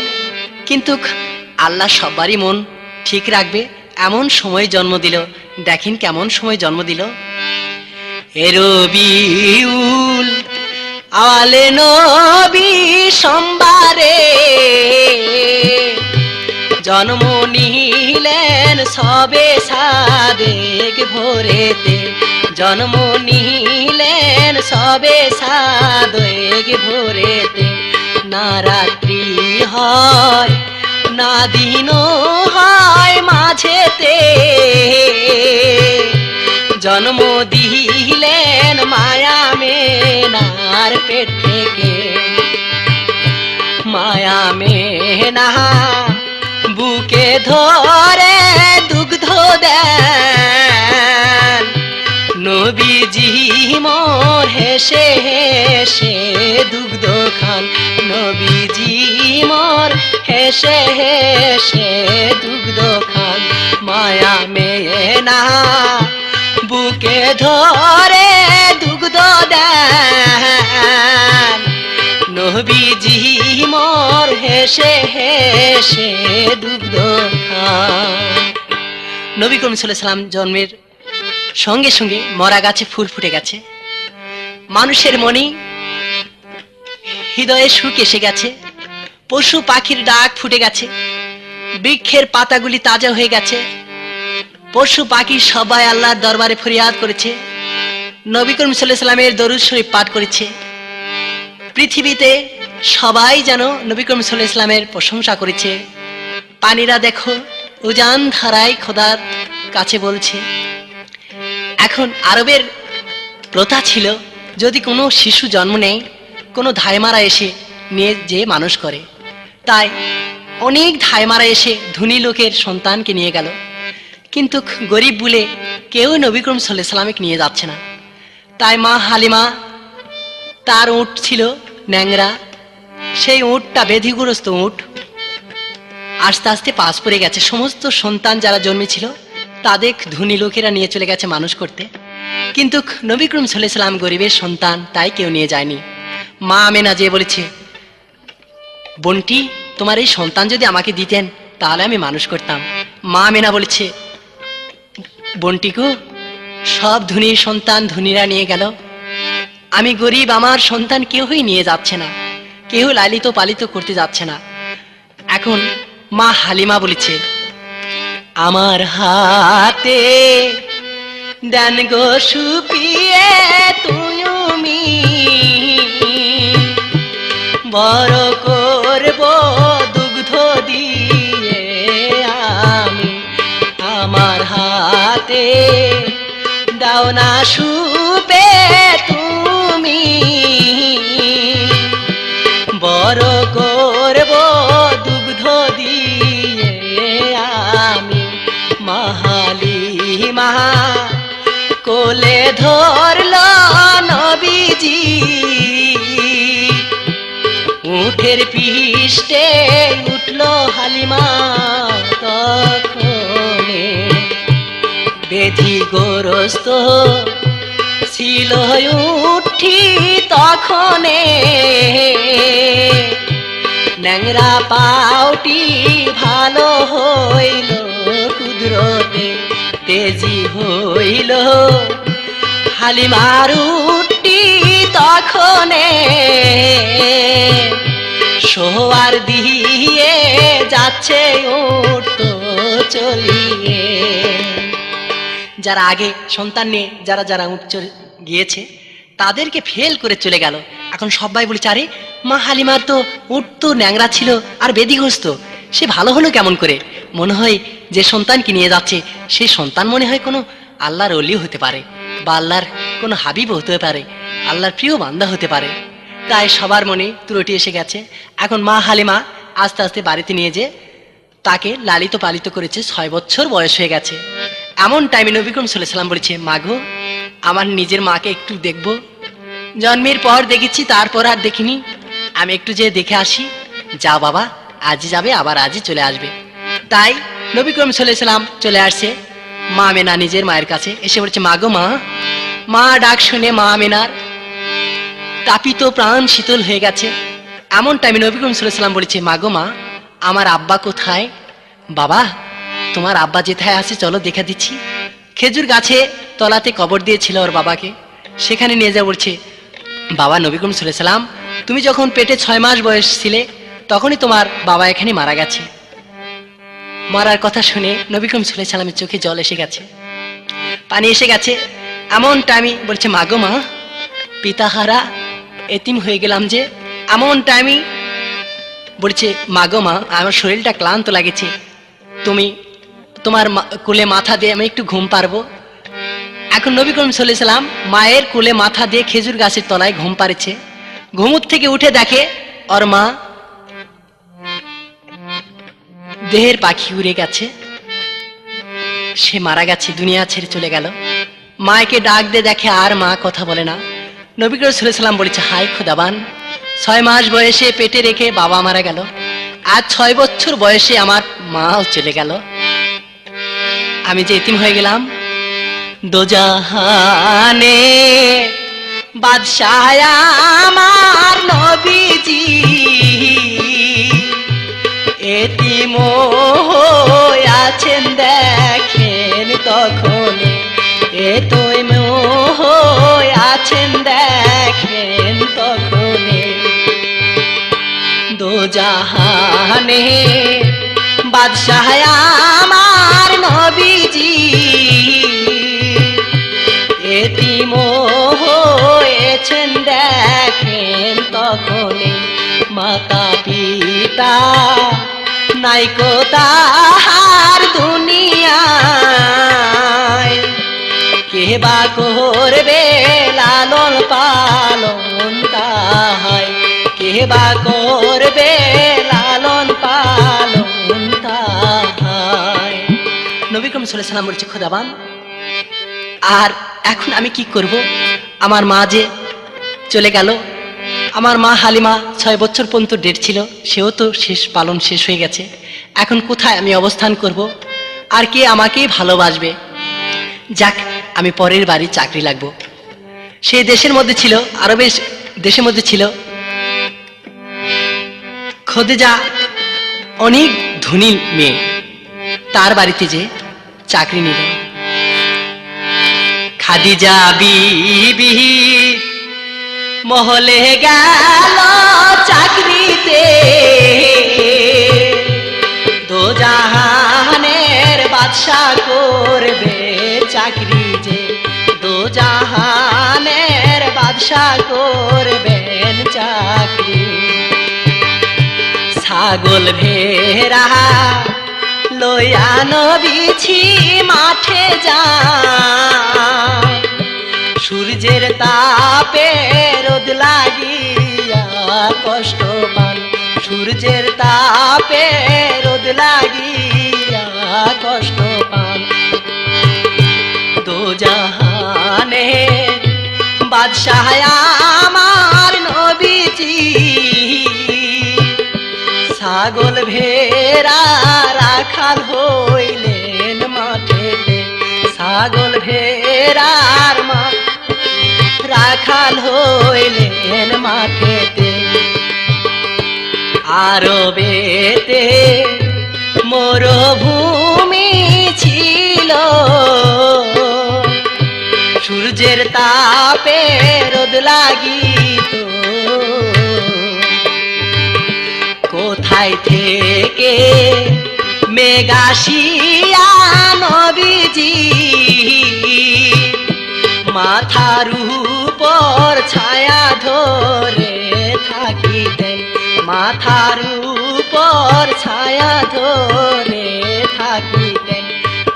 কিন্তু আল্লাহ সবারই মন ঠিক রাখবে এমন সময় জন্ম দিল। দেখেন কেমন সময় জন্ম দিল। রবিউল আওয়ালে নবী সোমবারে জন্ম নিলেন সবে সাদেক ভোরেতে, জন্ম নিলেন সবে সাদেক ভোরেতে। না রাত্রি হয় না দিনও হয় মাঝেতে, জন্ম দিলেন মায়া মেনার পেট থেকে। মায়া মেনা বুকে ধরে দুগ্ধ দেন, নবীজি মোর হেসে হেসে দুগ্ধ খান, নবীজি মোর হেসে হেসে দুগ্ধ খান। মায়া মেনা বুকে ধরে দুগ্ধ দেন, নবীজি মোর হেসে হেসে দুগ্ধ খান। নবী করিম সাল্লাল্লাহু আলাইহি সাল্লাম জন্মের সঙ্গে সঙ্গে মরা গাছে ফুল ফুটে গেছে, মানুষের মনে হৃদয়ে সুখ এসে গেছে, পশু পাখির ডাক ফুটে গেছে, বৃক্ষের পাতাগুলি তাজা হয়ে গেছে, পশু পাখি সবাই আল্লাহর দরবারে ফরিয়াদ করেছে, নবী করিম সাল্লাল্লাহু আলাইহি সাল্লামের দরুদ শরীফ পাঠ করেছে। পৃথিবীতে সবাই যেন নবী করিম সাল্লাল্লাহু আলাইহি সাল্লামের প্রশংসা করেছে। পানিরা দেখো উজান ধারায় খোদার কাছে বলছে। এখন আরবের প্রথা ছিল যদি কোনো শিশু জন্ম নেয় কোনো ধাইমারা এসে নিয়ে যে মানুষ করে, তাই অনেক ধাইমারা এসে ধনী লোকের সন্তানকে নিয়ে গেল, কিন্তু গরিব বলে কেউ নবী করিম সাল্লাল্লাহু আলাইহি সাল্লামকে নিয়ে যাচ্ছে না। তাই মা হালিমা তার উট ছিল ন্যাংরা, সেই উটটা ব্যাধিগ্রস্ত উট, আস্তে আস্তে পাশ পড়ে গেছে। সমস্ত সন্তান যারা জন্মেছিল তাদের ধনী লোকেরা নিয়ে চলে গেছে মানুষ করতে, কিন্তু নবী করিম সাল্লাল্লাহু আলাইহি সাল্লাম গরিবের সন্তান, তাই কেউ নিয়ে যায়নি। মা আমেনা যে বলেছে বোনটি তোমার এই সন্তান যদি আমাকে দিতেন তাহলে আমি মানুষ করতাম। মা আমেনা বলেছে বোনটিকে সব ধনীর সন্তান ধনীরা নিয়ে গেল, আমি গরিব, আমার সন্তান কেউই নিয়ে যাচ্ছে না, কেউ লালিত পালিত করতে যাচ্ছে না। এখন মা হালিমা বলেছে আমার হাতে দেন গো সুপিয়ে তুমি, বড় করব দুগ্ধ দিয়ে আমি, আমার হাতে দাও না সুপে তুমি, বড় করব দুগ্ধ দিয়ে আমি। মাহালিমা কোলে ধরল নবীজি, উঠের পৃষ্ঠে উঠল হালিমা তখনে, বেধিগ্রস্ত ছিল উঠি তখনে, ন্যাংরা পাউটি ভালো হইল কুদরতে তেজি হইল হালিমার উঠি তখনে, সোয়ার দিয়ে যাচ্ছে উঠতো চলিয়ে। যারা আগে সন্তান নিয়ে যারা যারা উঠ গিয়েছে তাদেরকে ফেল করে চলে গেল, এখন সবাই বলেছে আরে মা হালিমার তো উঠ তো ন্যাংরা ছিল আর বেদিগ্রস্ত, সে ভালো হলো কেমন করে? মনে হয় যে সন্তানকে নিয়ে যাচ্ছে সেই সন্তান মনে হয় কোনো আল্লাহর ওলি হতে পারে বা আল্লাহর কোনো হাবিব হতে পারে, আল্লাহর প্রিয় বান্দা হতে পারে। তাই সবার মনে ত্রুটি এসে গেছে। এখন মা হালিমা আস্তে আস্তে বাড়িতে নিয়ে যে তাকে লালিত পালিত করেছে, 6 বছর বয়স হয়ে গেছে। এমন টাইমে নবী করিম সাল্লাল্লাহু আলাইহি সাল্লাম বলেছে মাগো আমার নিজের মাকে একটু দেখবো, জন্মের পর দেখেছি তারপর আর দেখিনি, আমি একটু যেয়ে দেখে আসি। যা বাবা, আজই যাবে আবার আজই চলে আসবে। তাই নবী করিম সাল্লাল্লাহু আলাইহি ওয়াসাল্লাম চলে আসছে মা আমেনা নিজের মায়ের কাছে, এসে বলছে, মা গো মা। মা ডাক শুনে মা আমেনার তাপিত প্রাণ শীতল হয়ে গেছে। এমন টাইমে নবী করিম সাল্লাল্লাহু আলাইহি ওয়াসাল্লাম বলেছে, মা গো মা, আমার আব্বা কোথায়? বাবা, তোমার আব্বা যেথায় আছে চলো দেখে দিচ্ছি। খেজুর গাছে তলাতে কবর দিয়েছিল ওর বাবাকে, সেখানে নিয়ে যা বলছে, বাবা নবী করিম সাল্লাল্লাহু আলাইহি ওয়াসাল্লাম, তুমি যখন পেটে 6 মাস বয়স ছিলে তখনই তোমার বাবা এখানে মারা গেছে। মরার কথা শুনে নবী করিম সাল্লাল্লাহু আলাইহি ওয়াসাল্লামের চোখে জল এসে গেছে, পানি এসে গেছে। এমন টাইমে বলছে, মা গো মা, পিতাহারা এতিম হয়ে গেলাম যে। এমন টাইমে বলছে, মা গো মা, আমার শরীরটা ক্লান্ত লাগেছে, তুমি তোমার কোলে মাথা দিয়ে আমি একটু ঘুম পারবো? এখন নবী করিম সাল্লাল্লাহু আলাইহি ওয়াসাল্লাম মায়ের কোলে মাথা দিয়ে খেজুর গাছের তলায় ঘুম পাড়েছে। ঘুমুর থেকে উঠে দেখে ওর মা দেহের পাখি উড়ে গেছে, সে মারা গেছে, দুনিয়া ছেড়ে চলে গেল। মাকে ডাক দিয়ে দেখে আর মা কথা বলে না। নবী করিম সাল্লাল্লাহু আলাইহি ওয়াসাল্লাম বলেছে, হায় খোদাবান, 6 মাস বয়সে পেটে রেখে বাবা মারা গেল, আজ 6 বছর বয়সে আমার মাও চলে গেল, আমি যে এতিম হয়ে গেলাম। দোজাহানে বাদশাহ আমার নবীজি এতিম আছেন দেখেন তখন, এতিম আছেন দেখেন তখন। দোজাহানে বাদশাহ আমার নবীজি এতিম হয়েছেন দেখেন তখন। মাতা পিতা নাইকো তাহার দুনিয়ায়, কে বা করবে লালন পালন তাহায়, কে বা করবে লালন পালন তাহায়। নবী করিম সাল্লাল্লাহু আলাইহি ওয়াসাল্লাম বলছে, খোদাবান, আর এখন আমি কি করব? আমার মা যে চলে গেল, আমার মা হালিমা 6 বছর পর্যন্ত ডেট ছিল, সেও তো পালন শেষ হয়ে গেছে। এখন কোথায় আমি অবস্থান করব? আর কে আমাকেই ভালোবাসবে? যাক, আমি পরের বাড়ি চাকরি লাগবো। সেই দেশের মধ্যে ছিল, আরবের দেশের মধ্যে ছিল খদিজা, অনেক ধনী মেয়ে, তার বাড়িতে যে চাকরি নিল। খাদিজা বিবি মহলে গেল চাকরিতে, দোজাহানের বাদশা করবে চাকরি যে, দোজাহানের বাদশা করবেন চাকরি। ছাগল ভেড়া লইয়া নবীছি মাঠে যায়, সূর্যের তাপে রোদ লাগিয়া কষ্ট পান, সূর্যের তাপে রোদ লাগিয়া কষ্ট পান। দোজাহানে বাদশাহ আমার নবীজি ছাগল ভেড়া রাখাল হইলেন মাঠেতে, ছাগল ভেড়ার মা রাখাল হইলেন মাঠেতে। আরবেতে মরুভূমি ছিল, সূর্যের তাপে রোদ লাগিত, কোথায় থেকে মেঘাসিয়া নবীজি মাথার উপর ছায়া ধরে থাকিতেন, মাথার উপর ছায়া ধরে থাকিতেন।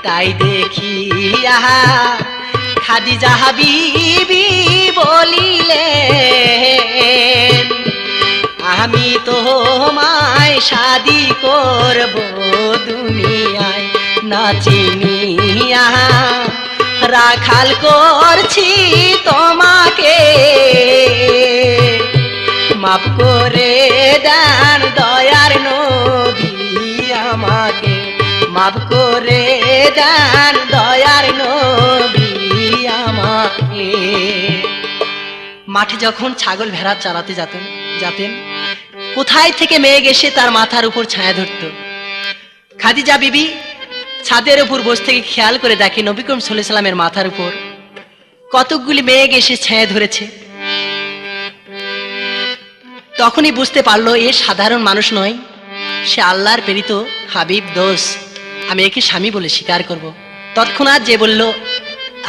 তাই দেখিয়া খাদিজা বিবি বলিলেন, আমি তোমায় শাদি করব দুনিয়ায়, না চিনিয়া রাখাল করছি তোমাকে, মাফ করে দেন দয়ার নবী আমাকে, মাফ করে দেন দয়ার নবী আমাকে। মাঠে যখন ছাগল ভেড়া চড়াতে যেতেন কোথায় থেকে মেঘ এসে তার মাথার উপর ছায়া ধরত। খাদিজা বিবি ছাদের উপর বসে থেকে খেয়াল করে দেখে নবী করিম সাল্লাল্লাহু আলাইহি ওয়াসাল্লামের মাথার উপর কতকগুলি মেঘ এসে ছায়া ধরেছে। তখনই বুঝতে পারলো এ সাধারণ মানুষ নয়, সে আল্লাহর প্রেরিত হাবিব দোস্ত, আমি একে স্বামী বলে স্বীকার করব। তৎক্ষণাৎ যে বলল,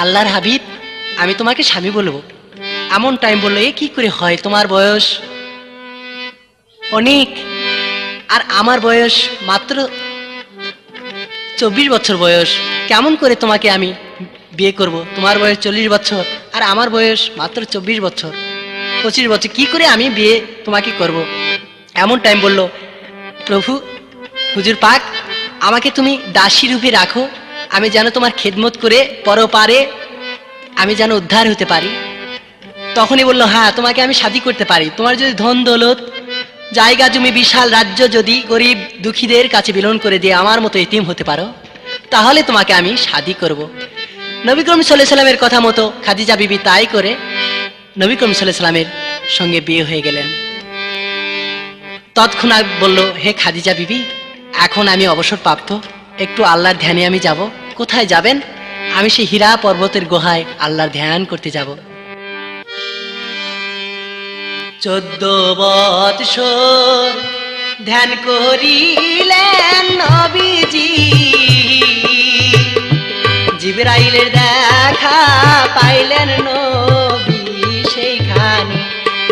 আল্লাহর হাবিব আমি তোমাকে স্বামী বলবো। এমন টাইম বললো, এ কি করে হয়, তোমার বয়স অনেক আর আমার বয়স মাত্র 24 বছর বয়স, কেমন করে তোমাকে আমি বিয়ে করব? তোমার বয়স 40 বছর আর আমার বয়স মাত্র 24 বছর 25 বছর, কি করে আমি বিয়ে তোমাকে করব? এমন টাইম বলল, প্রভু হুজুর পাক আমাকে তুমি দাসী রূপে রাখো, আমি যেন তোমার খেদমত করে পরপারে আমি যেন উদ্ধার হতে পারি। তখনই বলল, হ্যাঁ তোমাকে আমি শাদী করতে পারি, তোমার যদি ধন দৌলত জায়গা জমি বিশাল রাজ্য যদি গরিব দুঃখীদের কাছে বিলন করে দিয়ে আমার মতো এতিম হতে পারো তাহলে তোমাকে আমি শাদী করব। নবী করিম সাল্লাল্লাহু আলাইহি ওয়াসাল্লামের কথা মতো খাদিজা বিবি তাই করে নবী করিম সাল্লাল্লাহু আলাইহি ওয়াসাল্লামের সঙ্গে বিয়ে হয়ে গেলেন। তৎক্ষণাৎ বলল, হে খাদিজা বিবি এখন আমি অবসর প্রাপ্ত, একটু আল্লাহর ধ্যানে আমি যাব। কোথায় যাবেন? আমি সেই হীরা পর্বতের গুহায় আল্লাহর ধ্যান করতে যাব। 14 বৎসর ধ্যান করিলেন নবীজি, জিবরাইলের দেখা পাইলেন নবী সেইখানে,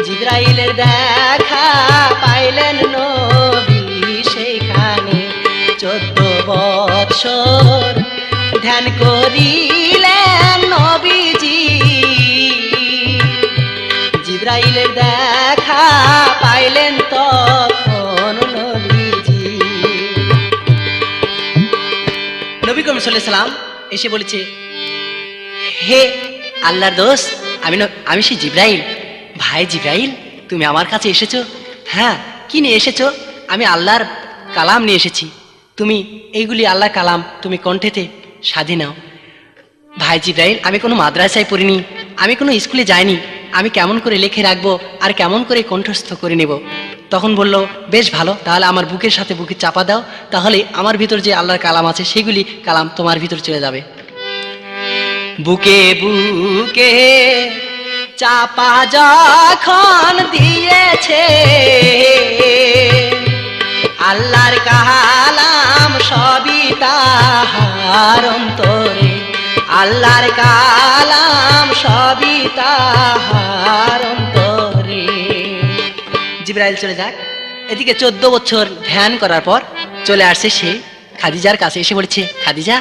জিবরাইলের দেখা পাইলেন নবী সেইখানে। 14 বৎসর ধ্যান করিলেন নবীজি, জিবরাইলের দেখা পাইলেন তখন নবীজি। নবী করিম সাল্লাল্লাহু আলাইহি ওয়াসাল্লাম এসে বলেছে, হে আল্লাহর দোস্ত আমি সেই জিবরাইল। ভাই জিবরাইল তুমি আমার কাছে এসেছো? হ্যাঁ, কি নিয়ে এসেছো? আমি আল্লাহর কালাম নিয়ে এসেছি, তুমি এইগুলি আল্লাহর কালাম তুমি কণ্ঠেতে সাধি নাও। ভাই জিবরাইল আমি কোনো মাদ্রাসায় পড়িনি, আমি কোনো স্কুলে যাইনি, আমি কেমন করে লিখে রাখবো আর কেমন করে কণ্ঠস্থ করে নেব? তখন বলল, বেশ ভালো, তাহলে আমার বুকের সাথে বুকে চাপা দাও, তাহলে আমার ভিতর যে আল্লাহর কালাম আছে সেগুলি কালাম তোমার ভিতর চলে যাবে। বুকে বুকে চাপা যখন দিয়েছে আল্লাহর কালাম সবই তাহার অন্তরে, আল্লাহর কালাম সবই তাহার অন্তরে। জিবরাইল চলে যাক। এদিকে 14 বছর ধ্যান করার পর চলে আসছে সে খাদিজার কাছে, এসে বলেছে, খাদিজা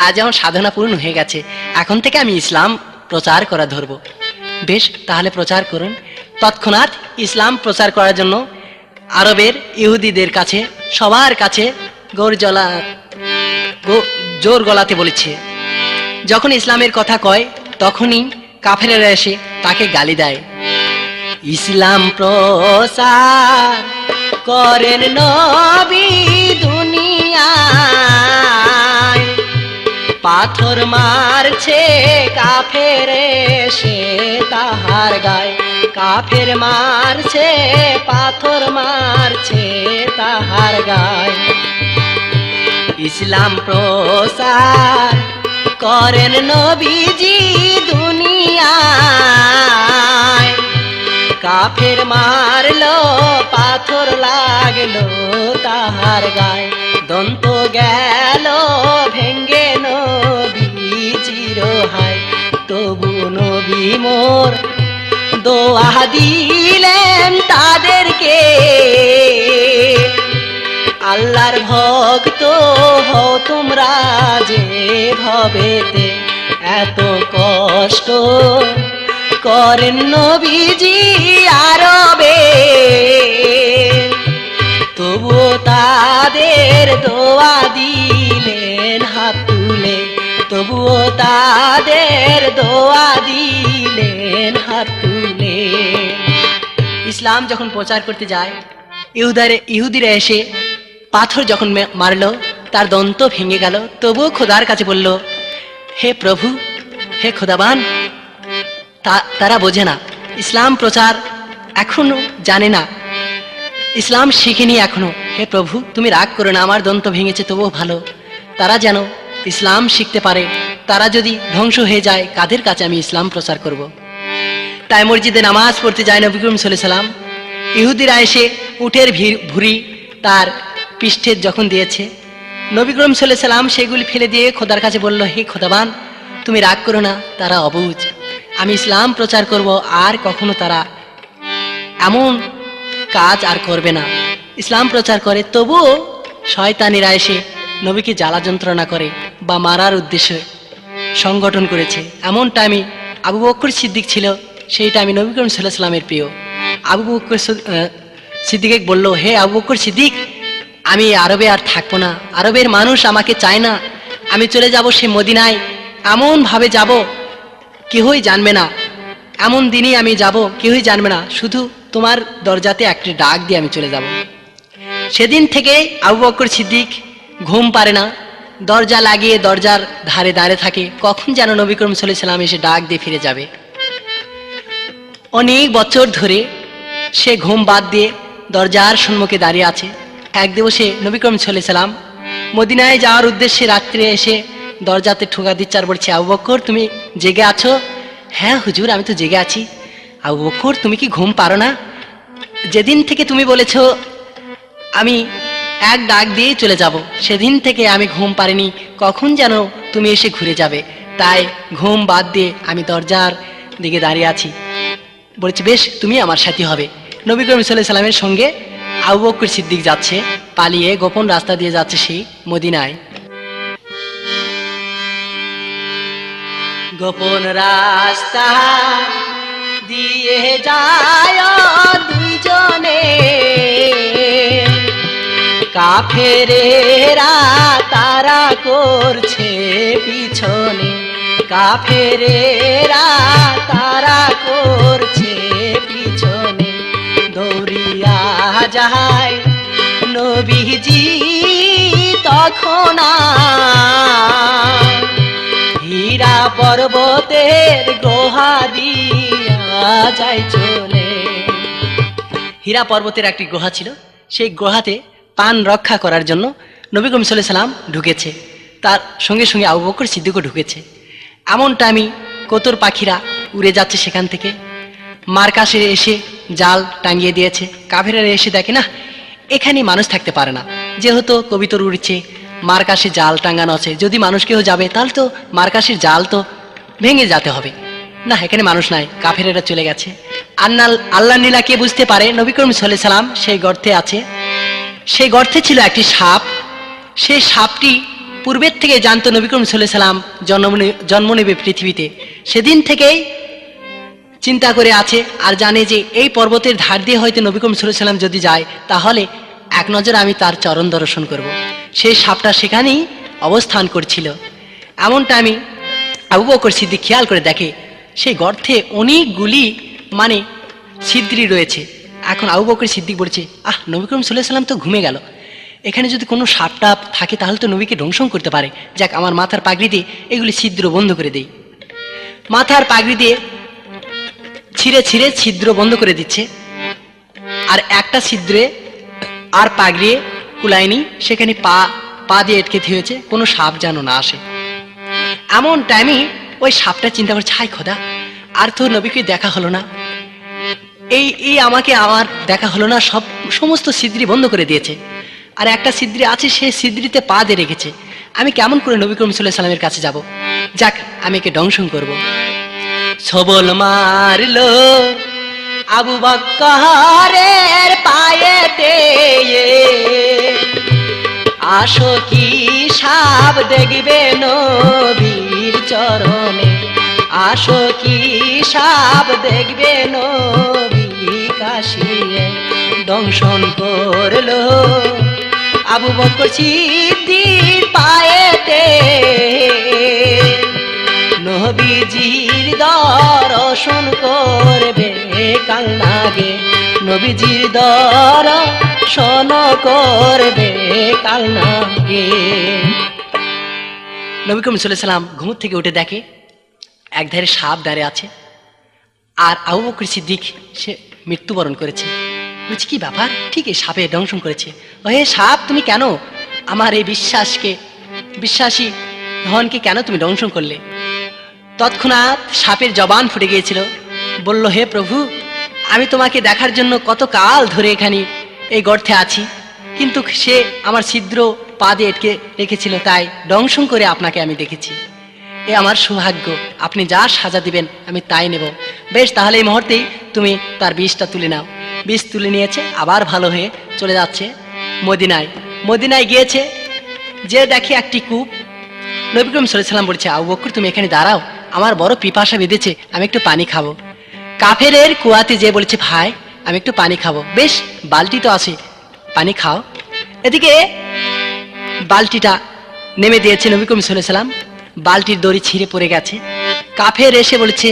আজ আমার সাধনা পূর্ণ হয়ে গেছে, এখন থেকে আমি ইসলাম প্রচার করা ধরবো। বেশ তাহলে প্রচার করুন। তৎক্ষণাৎ ইসলাম প্রচার করার জন্য আরবের ইহুদিদের কাছে সবার কাছে জোর গলাতে বলেছে। যখন ইসলামের কথা কয় তখনই কাফেরেরা এসে তাকে গালি দেয়। ইসলাম প্রচার করেন নবী দুনিয়ায়, পাথর মারছে কাফের এসে তাহার গায়, কাফের মারছে পাথর মারছে তাহার গায়। ইসলাম প্রচার করেন নবীজি দুনিয়ায়, কাফের মারলো পাথর লাগলো তাহার গায়, দন্ত গেল ভেঙ্গে নবীজির হায়। তবু নবী মোর দোয়া দিলেন তাদেরকে, আল্লাহর ভক্ত হও তোমরা যে ভবেতে, এত কষ্ট করেন নবীজি আরবে, তবুও তাদের দোয়া দিলেন হাত তুলে, তবুও তাদের দোয়া দিলেন হাত তুলে। ইসলাম যখন প্রচার করতে যায়, ইহুদিরা এসে পাথর যখন মারল, তার দন্ত ভেঙে গেল, তবুও খোদার কাছে বলল, হে প্রভু, হে খোদাবান। তারা বোঝে না, ইসলাম প্রচার এখনো জানে না, ইসলাম শিখিনি এখনো। হে প্রভু, তুমি রাগ করো না, আমার দন্ত ভেঙেছে তবুও ভালো। তারা যেন ইসলাম শিখতে পারে। তারা যদি ধ্বংস হয়ে যায়, কাদের কাছে আমি ইসলাম প্রচার করব? তাই মসজিদে নামাজ পড়তে যায় নবী করিম সাল্লাল্লাহু আলাইহি সাল্লাম। ইহুদিরা এসে উটের ভুঁড়ি তার পৃষ্ঠে যখন দিয়েছে, নবী করিম সাল্লাল্লাহু আলাইহি সাল্লাম সেগুলি ফেলে দিয়ে খোদার কাছে বলল, হে খোদাবান, তুমি রাগ করো না, তারা অবুঝ, আমি ইসলাম প্রচার করব, আর কখনো তারা এমন কাজ আর করবে না। ইসলাম প্রচার করে, তবুও শয়তানিরা এসে নবীকে জ্বালা যন্ত্রণা করে বা মারার উদ্দেশ্যে সংগঠন করেছে। এমন টাইমে আবু বকর সিদ্দিক ছিল, সেই টাইমে নবী করিম সাল্লাল্লাহু আলাইহি সাল্লামের প্রিয় আবু বকর সিদ্দিকে বলল, হে আবু বকর সিদ্দিক, আমি আরবে আর থাকবো না, আরবের মানুষ আমাকে চায় না, আমি চলে যাব সে মদিনায়, এমনভাবে যাব কেউই জানবে না, এমন দিনই আমি যাব কেউই জানবে না, শুধু তোমার দরজাতে একটি ডাক দিয়ে আমি চলে যাব। সেদিন থেকে আবু বকর সিদ্দিক ঘুম পারে না, দরজা লাগিয়ে দরজার ধারে দাঁড়িয়ে থাকে, কখন যেন নবী করিম সাল্লাল্লাহু আলাইহি সাল্লাম এসে ডাক দিয়ে ফিরে যাবে। অনেক বছর ধরে সে ঘুম বাদ দিয়ে দরজার সম্মুখে দাঁড়িয়ে আছে। এক দিবসে নবী করিম সাল্লাল্লাহু আলাইহি সাল্লাম মদিনায় যাওয়ার উদ্দেশ্যে রাত্রে এসে দরজাতে ঠোকা দিচ্ছে আর বলছে, আবু বকর, তুমি জেগে আছো? হ্যাঁ হুজুর, আমি তো জেগে আছি। আবু বকর, তুমি কি ঘুম পারো না? যেদিন থেকে তুমি বলেছো আমি এক ডাক দিয়ে চলে যাব, সেদিন থেকে আমি ঘুম পারিনি, কখন যেন তুমি এসে ঘুরে যাবে, তাই ঘুম বাদ দিয়ে আমি দরজার দিকে দাঁড়িয়ে আছি। বলেছে, বেশ, তুমি আমার সাথী হবে। নবী করিম সাল্লাল্লাহু আলাইহি সাল্লামের সঙ্গে আবু বকর সিদ্দিক যাচ্ছে, পালিয়ে গোপন রাস্তা দিয়ে যাচ্ছে সেই মদিনায়। গোপন রাস্তা দিয়ে যায় দুইজনে, কাফেরেরা তারা করছে পিছনে, কাফেরেরা তারা করছে পিছনে, দৌড়িয়া যায় নবীজি তখন হীরা পর্বতের গুহা দিয়া যায় চলে। হীরা পর্বতের একটি গুহা ছিল, সেই গুহাতে প্রাণ রক্ষা করার জন্য নবী করিম সাল্লাল্লাহু আলাইহি সাল্লাম ঢুকেছে, তার সঙ্গে সঙ্গে আবু বকর সিদ্দিকও ঢুকেছে। এমন টাইমে কতর পাখিরা উড়ে যাচ্ছে সেখান থেকে, মার্কাসে এসে জাল টাঙিয়ে দিয়েছে। কাফেরেরা এসে দেখে না এখানে মানুষ থাকতে পারে না, যেহেতু কবিতর উড়ছে, মার্কাসে জাল টাঙানো আছে, যদি মানুষ কেউ যাবে তাহলে তো মার্কাসের জাল তো ভেঙে যেতে হবে, না এখানে মানুষ নাই, কাফেরেরা চলে গেছে। আল্লাহ নীলা কে বুঝতে পারে, নবী করিম সাল্লাল্লাহু আলাইহি সাল্লাম সেই গর্তে আছে। সেই গর্তে ছিল একটি সাপ, সেই সাপটি পূর্বের থেকে জানতো নবী করিম সাল্লাল্লাহু আলাইহি সাল্লাম জন্ম নেবে পৃথিবীতে, সেদিন থেকেই চিন্তা করে আছে আর জানে যে এই পর্বতের ধার দিয়ে হয়তো নবী করিম সাল্লাল্লাহু আলাইহি সাল্লাম যদি যায় তাহলে এক নজর আমি তার চরণ দর্শন করব। সেই সাপটা সেখানেই অবস্থান করছিল। এমনটা আমি আবু বকর সিদ্দিক খেয়াল করে দেখে সেই গর্তে অনেকগুলি ছিদ্রি রয়েছে। এখন আবু বকর সিদ্দিক বলছে, নবী করিম সাল্লাল্লাহু আলাইহি সাল্লাম তো ঘুমে গেল, এখানে যদি কোনো সাপটাপ থাকে তাহলে তো নবীকে ধ্বংসন করতে পারে, যাক আমার মাথার পাগড়ি দিয়ে এগুলি ছিদ্র বন্ধ করে দেই। মাথার পাগড়ি দিয়ে ছিঁড়ে ছিঁড়ে ছিদ্র বন্ধ করে দিচ্ছে, আর একটা ছিদ্রে আর পাগড়িয়ে কুলায়নি, সেখানে পা দিয়ে আটকে হয়েছে, কোনো সাপ যেন না আসে। এমন টাইমে ওই সাপটা চিন্তা করছে, হাই খোদা, আর তো নবীকে দেখা হলো না, এই আমাকে আমার দেখা হলো না, সমস্ত ছিদ্রি বন্ধ করে দিয়েছে, আর একটা ছিদ্রি আছে, সে ছিদ্রিতে পা দিয়ে রেখেছে, আমি কেমন করে নবী করিম সাল্লাল্লাহু আলাইহি সাল্লামের কাছে যাব? যাক, আমি একে দংশন করব। ছবল মারলো আবু বকরের পায়েতে, আসো কি সাপ দেখবে নবীর চরণে, আসো কি সাপ দেখবে নবী কাশিয়ে, দংশন করলো আবু বকর সিদ্দিক পায়েতে, নবীজির দর্শন করবে কাল নাগে, নবীজির দর্শন করবে কাল নাগে। নবী করিম সাল্লাল্লাহু আলাইহি সাল্লাম ঘুম থেকে উঠে দেখে একধারে সাপ দাঁড়িয়ে আছে, আর আবু বকর সিদ্দিক সে মৃত্যুবরণ করেছে। বলছি কি ব্যাপার, ঠিক এই সাপে দংশন করেছে। ও হে সাপ, তুমি কেন আমার এই বিশ্বাসী ধনকে কেন তুমি দংশন করলে? তৎক্ষণাৎ সাপের জবান ফুটে গিয়েছিল, বলল, হে প্রভু, আমি তোমাকে দেখার জন্য কত কাল ধরে এখানে এই গর্তে আছি, কিন্তু সে আমার ছিদ্র পা দিয়ে আটকে রেখেছিল, তাই দংশন করে আপনাকে আমি দেখেছি। এ আমার সৌভাগ্য, আপনি যা সাজা দিবেন আমি তাই নেব। বেশ, তাহলে এই মুহূর্তেই তুমি তার বিষটা তুলে নাও। বিষ তুলে নিয়েছে, আবার ভালো হয়ে চলে যাচ্ছে মদিনায় গিয়েছে, যে দেখে একটি কূপ। নবী করিম সাল্লাল্লাহু আলাইহি সাল্লাম বলছে, আবু বকর তুমি এখানে দাঁড়াও, আমার বড় পিপাসা বেঁধেছে, আমি একটু পানি খাবো। কাফেরের কুয়াতে যে বলেছে, ভাই আমি একটু পানি খাবো। বেশ, বালতি তো আছে, পানি খাও। এদিকে বালতিটা নেমে দিয়েছে নবী করিম সাল্লাল্লাহু আলাইহি সাল্লাম, বালতির দড়ি ছিঁড়ে পড়ে গেছে। কাফের এসে বলেছে,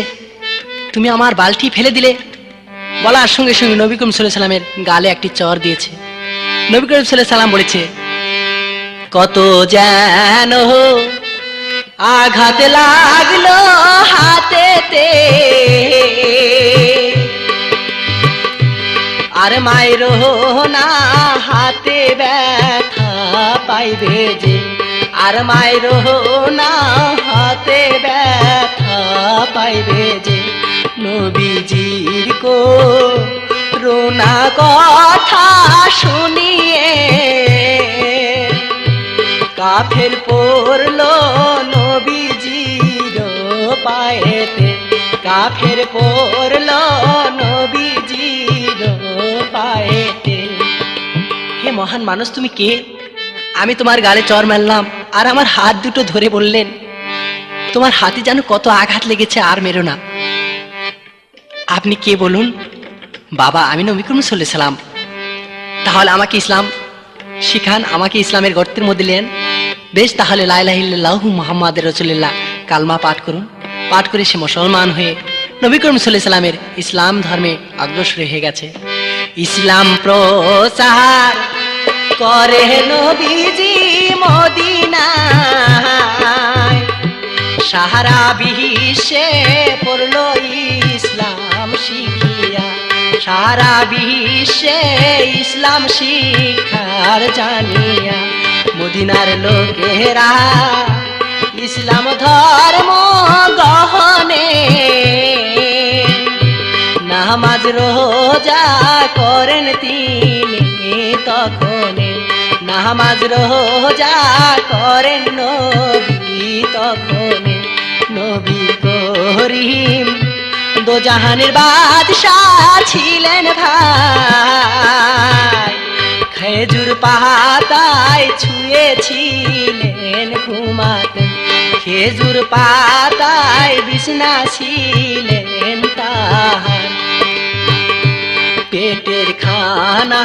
তুমি আমার বালতি ফেলে দিলে। বলার সঙ্গে সঙ্গে নবী করিম সাল্লাল্লাহু আলাইহি সাল্লামের গালে একটি চর দিয়েছে। নবী করিম সাল্লাল্লাহু আলাইহি সাল্লাম বলেছে, কত যেন আঘাত লাগলো হাতেতে, আর মায়ের না হাতে ব্যথা পাইবে যে, আর মায়ের না হাতে ব্যথা পাইবে যে, নবীজির করুণা কথা শুনিয়ে কাফের পড়লো নবীজির পায়েতে, কাফের পড়লো নবীজির পায়েতে। হে মহান মানুষ, তুমি কে? আমি তোমার গালে চর মারলাম, আর আমার হাত দুটো ধরে বললেন, তোমার হাতে যেন কত আঘাত লেগেছে, আর মেরো না। আপনি কে বলুন? বাবা, আমি নবী করিম সাল্লাল্লাহু আলাইহি সাল্লাম। তাহলে আমাকে ইসলাম শিখান, আমাকে ইসলামের গর্তের মধ্যে নেন। বেশ, তাহলে লা ইলাহা ইল্লাল্লাহু মুহাম্মাদুর রাসূলুল্লাহ কালমা পাঠ করুন। পাঠ করে সে মুসলমান হয়ে নবী করিম সাল্লাল্লাহু আলাইহি সাল্লামের ইসলাম ধর্মে অগ্রসর হয়ে গেছে। ইসলাম প্রচার করে নবীজি মদিনায়, সারা বিশ্বে পড়লো ইসলাম শিখিয়া, সারা বিশ্বে ইসলাম শিখার জানিয়া, মদিনার লোকেরা ইসলাম ধর্ম গ্রহণে নামাজ রোজা করেন তিনি তখনে, নামাজ রোজা করেন নবী তখনে। নবী করিম দো জাহানের বাদশাহ ছিলেন ভাই, খেজুর পাতায় ছুঁয়েছিলেন ঘুমাতেন, খেজুর পাতায় বিছনা ছিলেন তাহার, পেটের খানা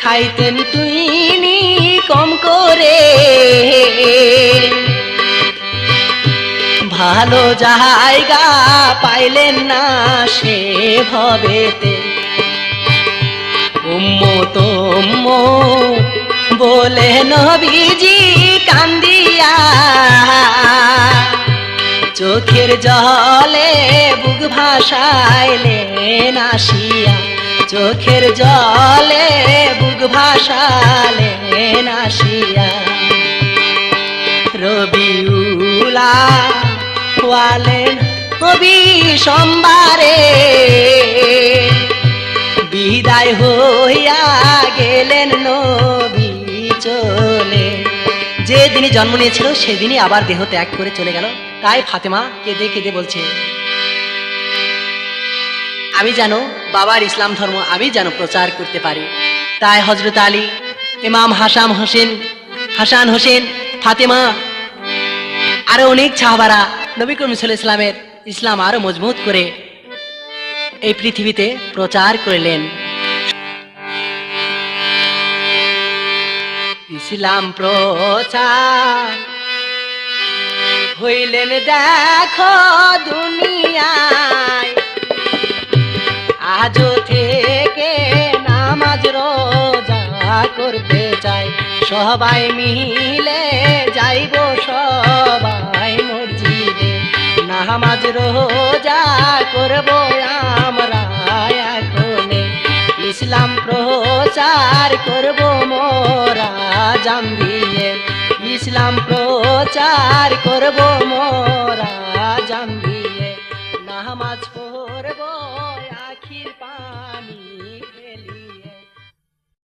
খাইতেন তিনি কম করে, ভালো জায়গা পাইলেন না সে ভবেতে। উম্মত উম্মত বলে নবীজি কান্দিয়া, চোখের জলে বুক ভাসাইলেন আসিয়া, চোখের জলে বুক ভাসালেন আসিয়া। রবিউলা ওয়ালেন নবী সোমবারে, বিদায় হইয়া গেলেন নবী চলে। যেদিনই জন্ম নিয়েছিল সেদিনই আবার দেহ ত্যাগ করে চলে গেল। তাই ফাতেমা কেঁদে কেঁদে বলছে, আমি যেন বাবার ইসলাম ধর্ম আমি যেন প্রচার করতে পারি। তাই হযরত আলী, ইমাম হাসান হোসেন, ফাতেমা, আরো অনেক সাহাবারা নবী করিম সাল্লাল্লাহু আলাইহি ওয়াসাল্লামের ইসলাম আরো মজবুত করে এই পৃথিবীতে প্রচার করলেন। ইসলাম প্রচার হইলেন দেখো দুনিয়ায়, আজও থেকে করতে চাই। সবাই মিলে যাইব সবাই মসজিদে, নামাজ রোজা করব আমরা এখনে, ইসলাম প্রচার করব মোরা জান দিয়ে, ইসলাম প্রচার করব মোরা জান দিয়ে, নামাজ পড়ব আখির পানি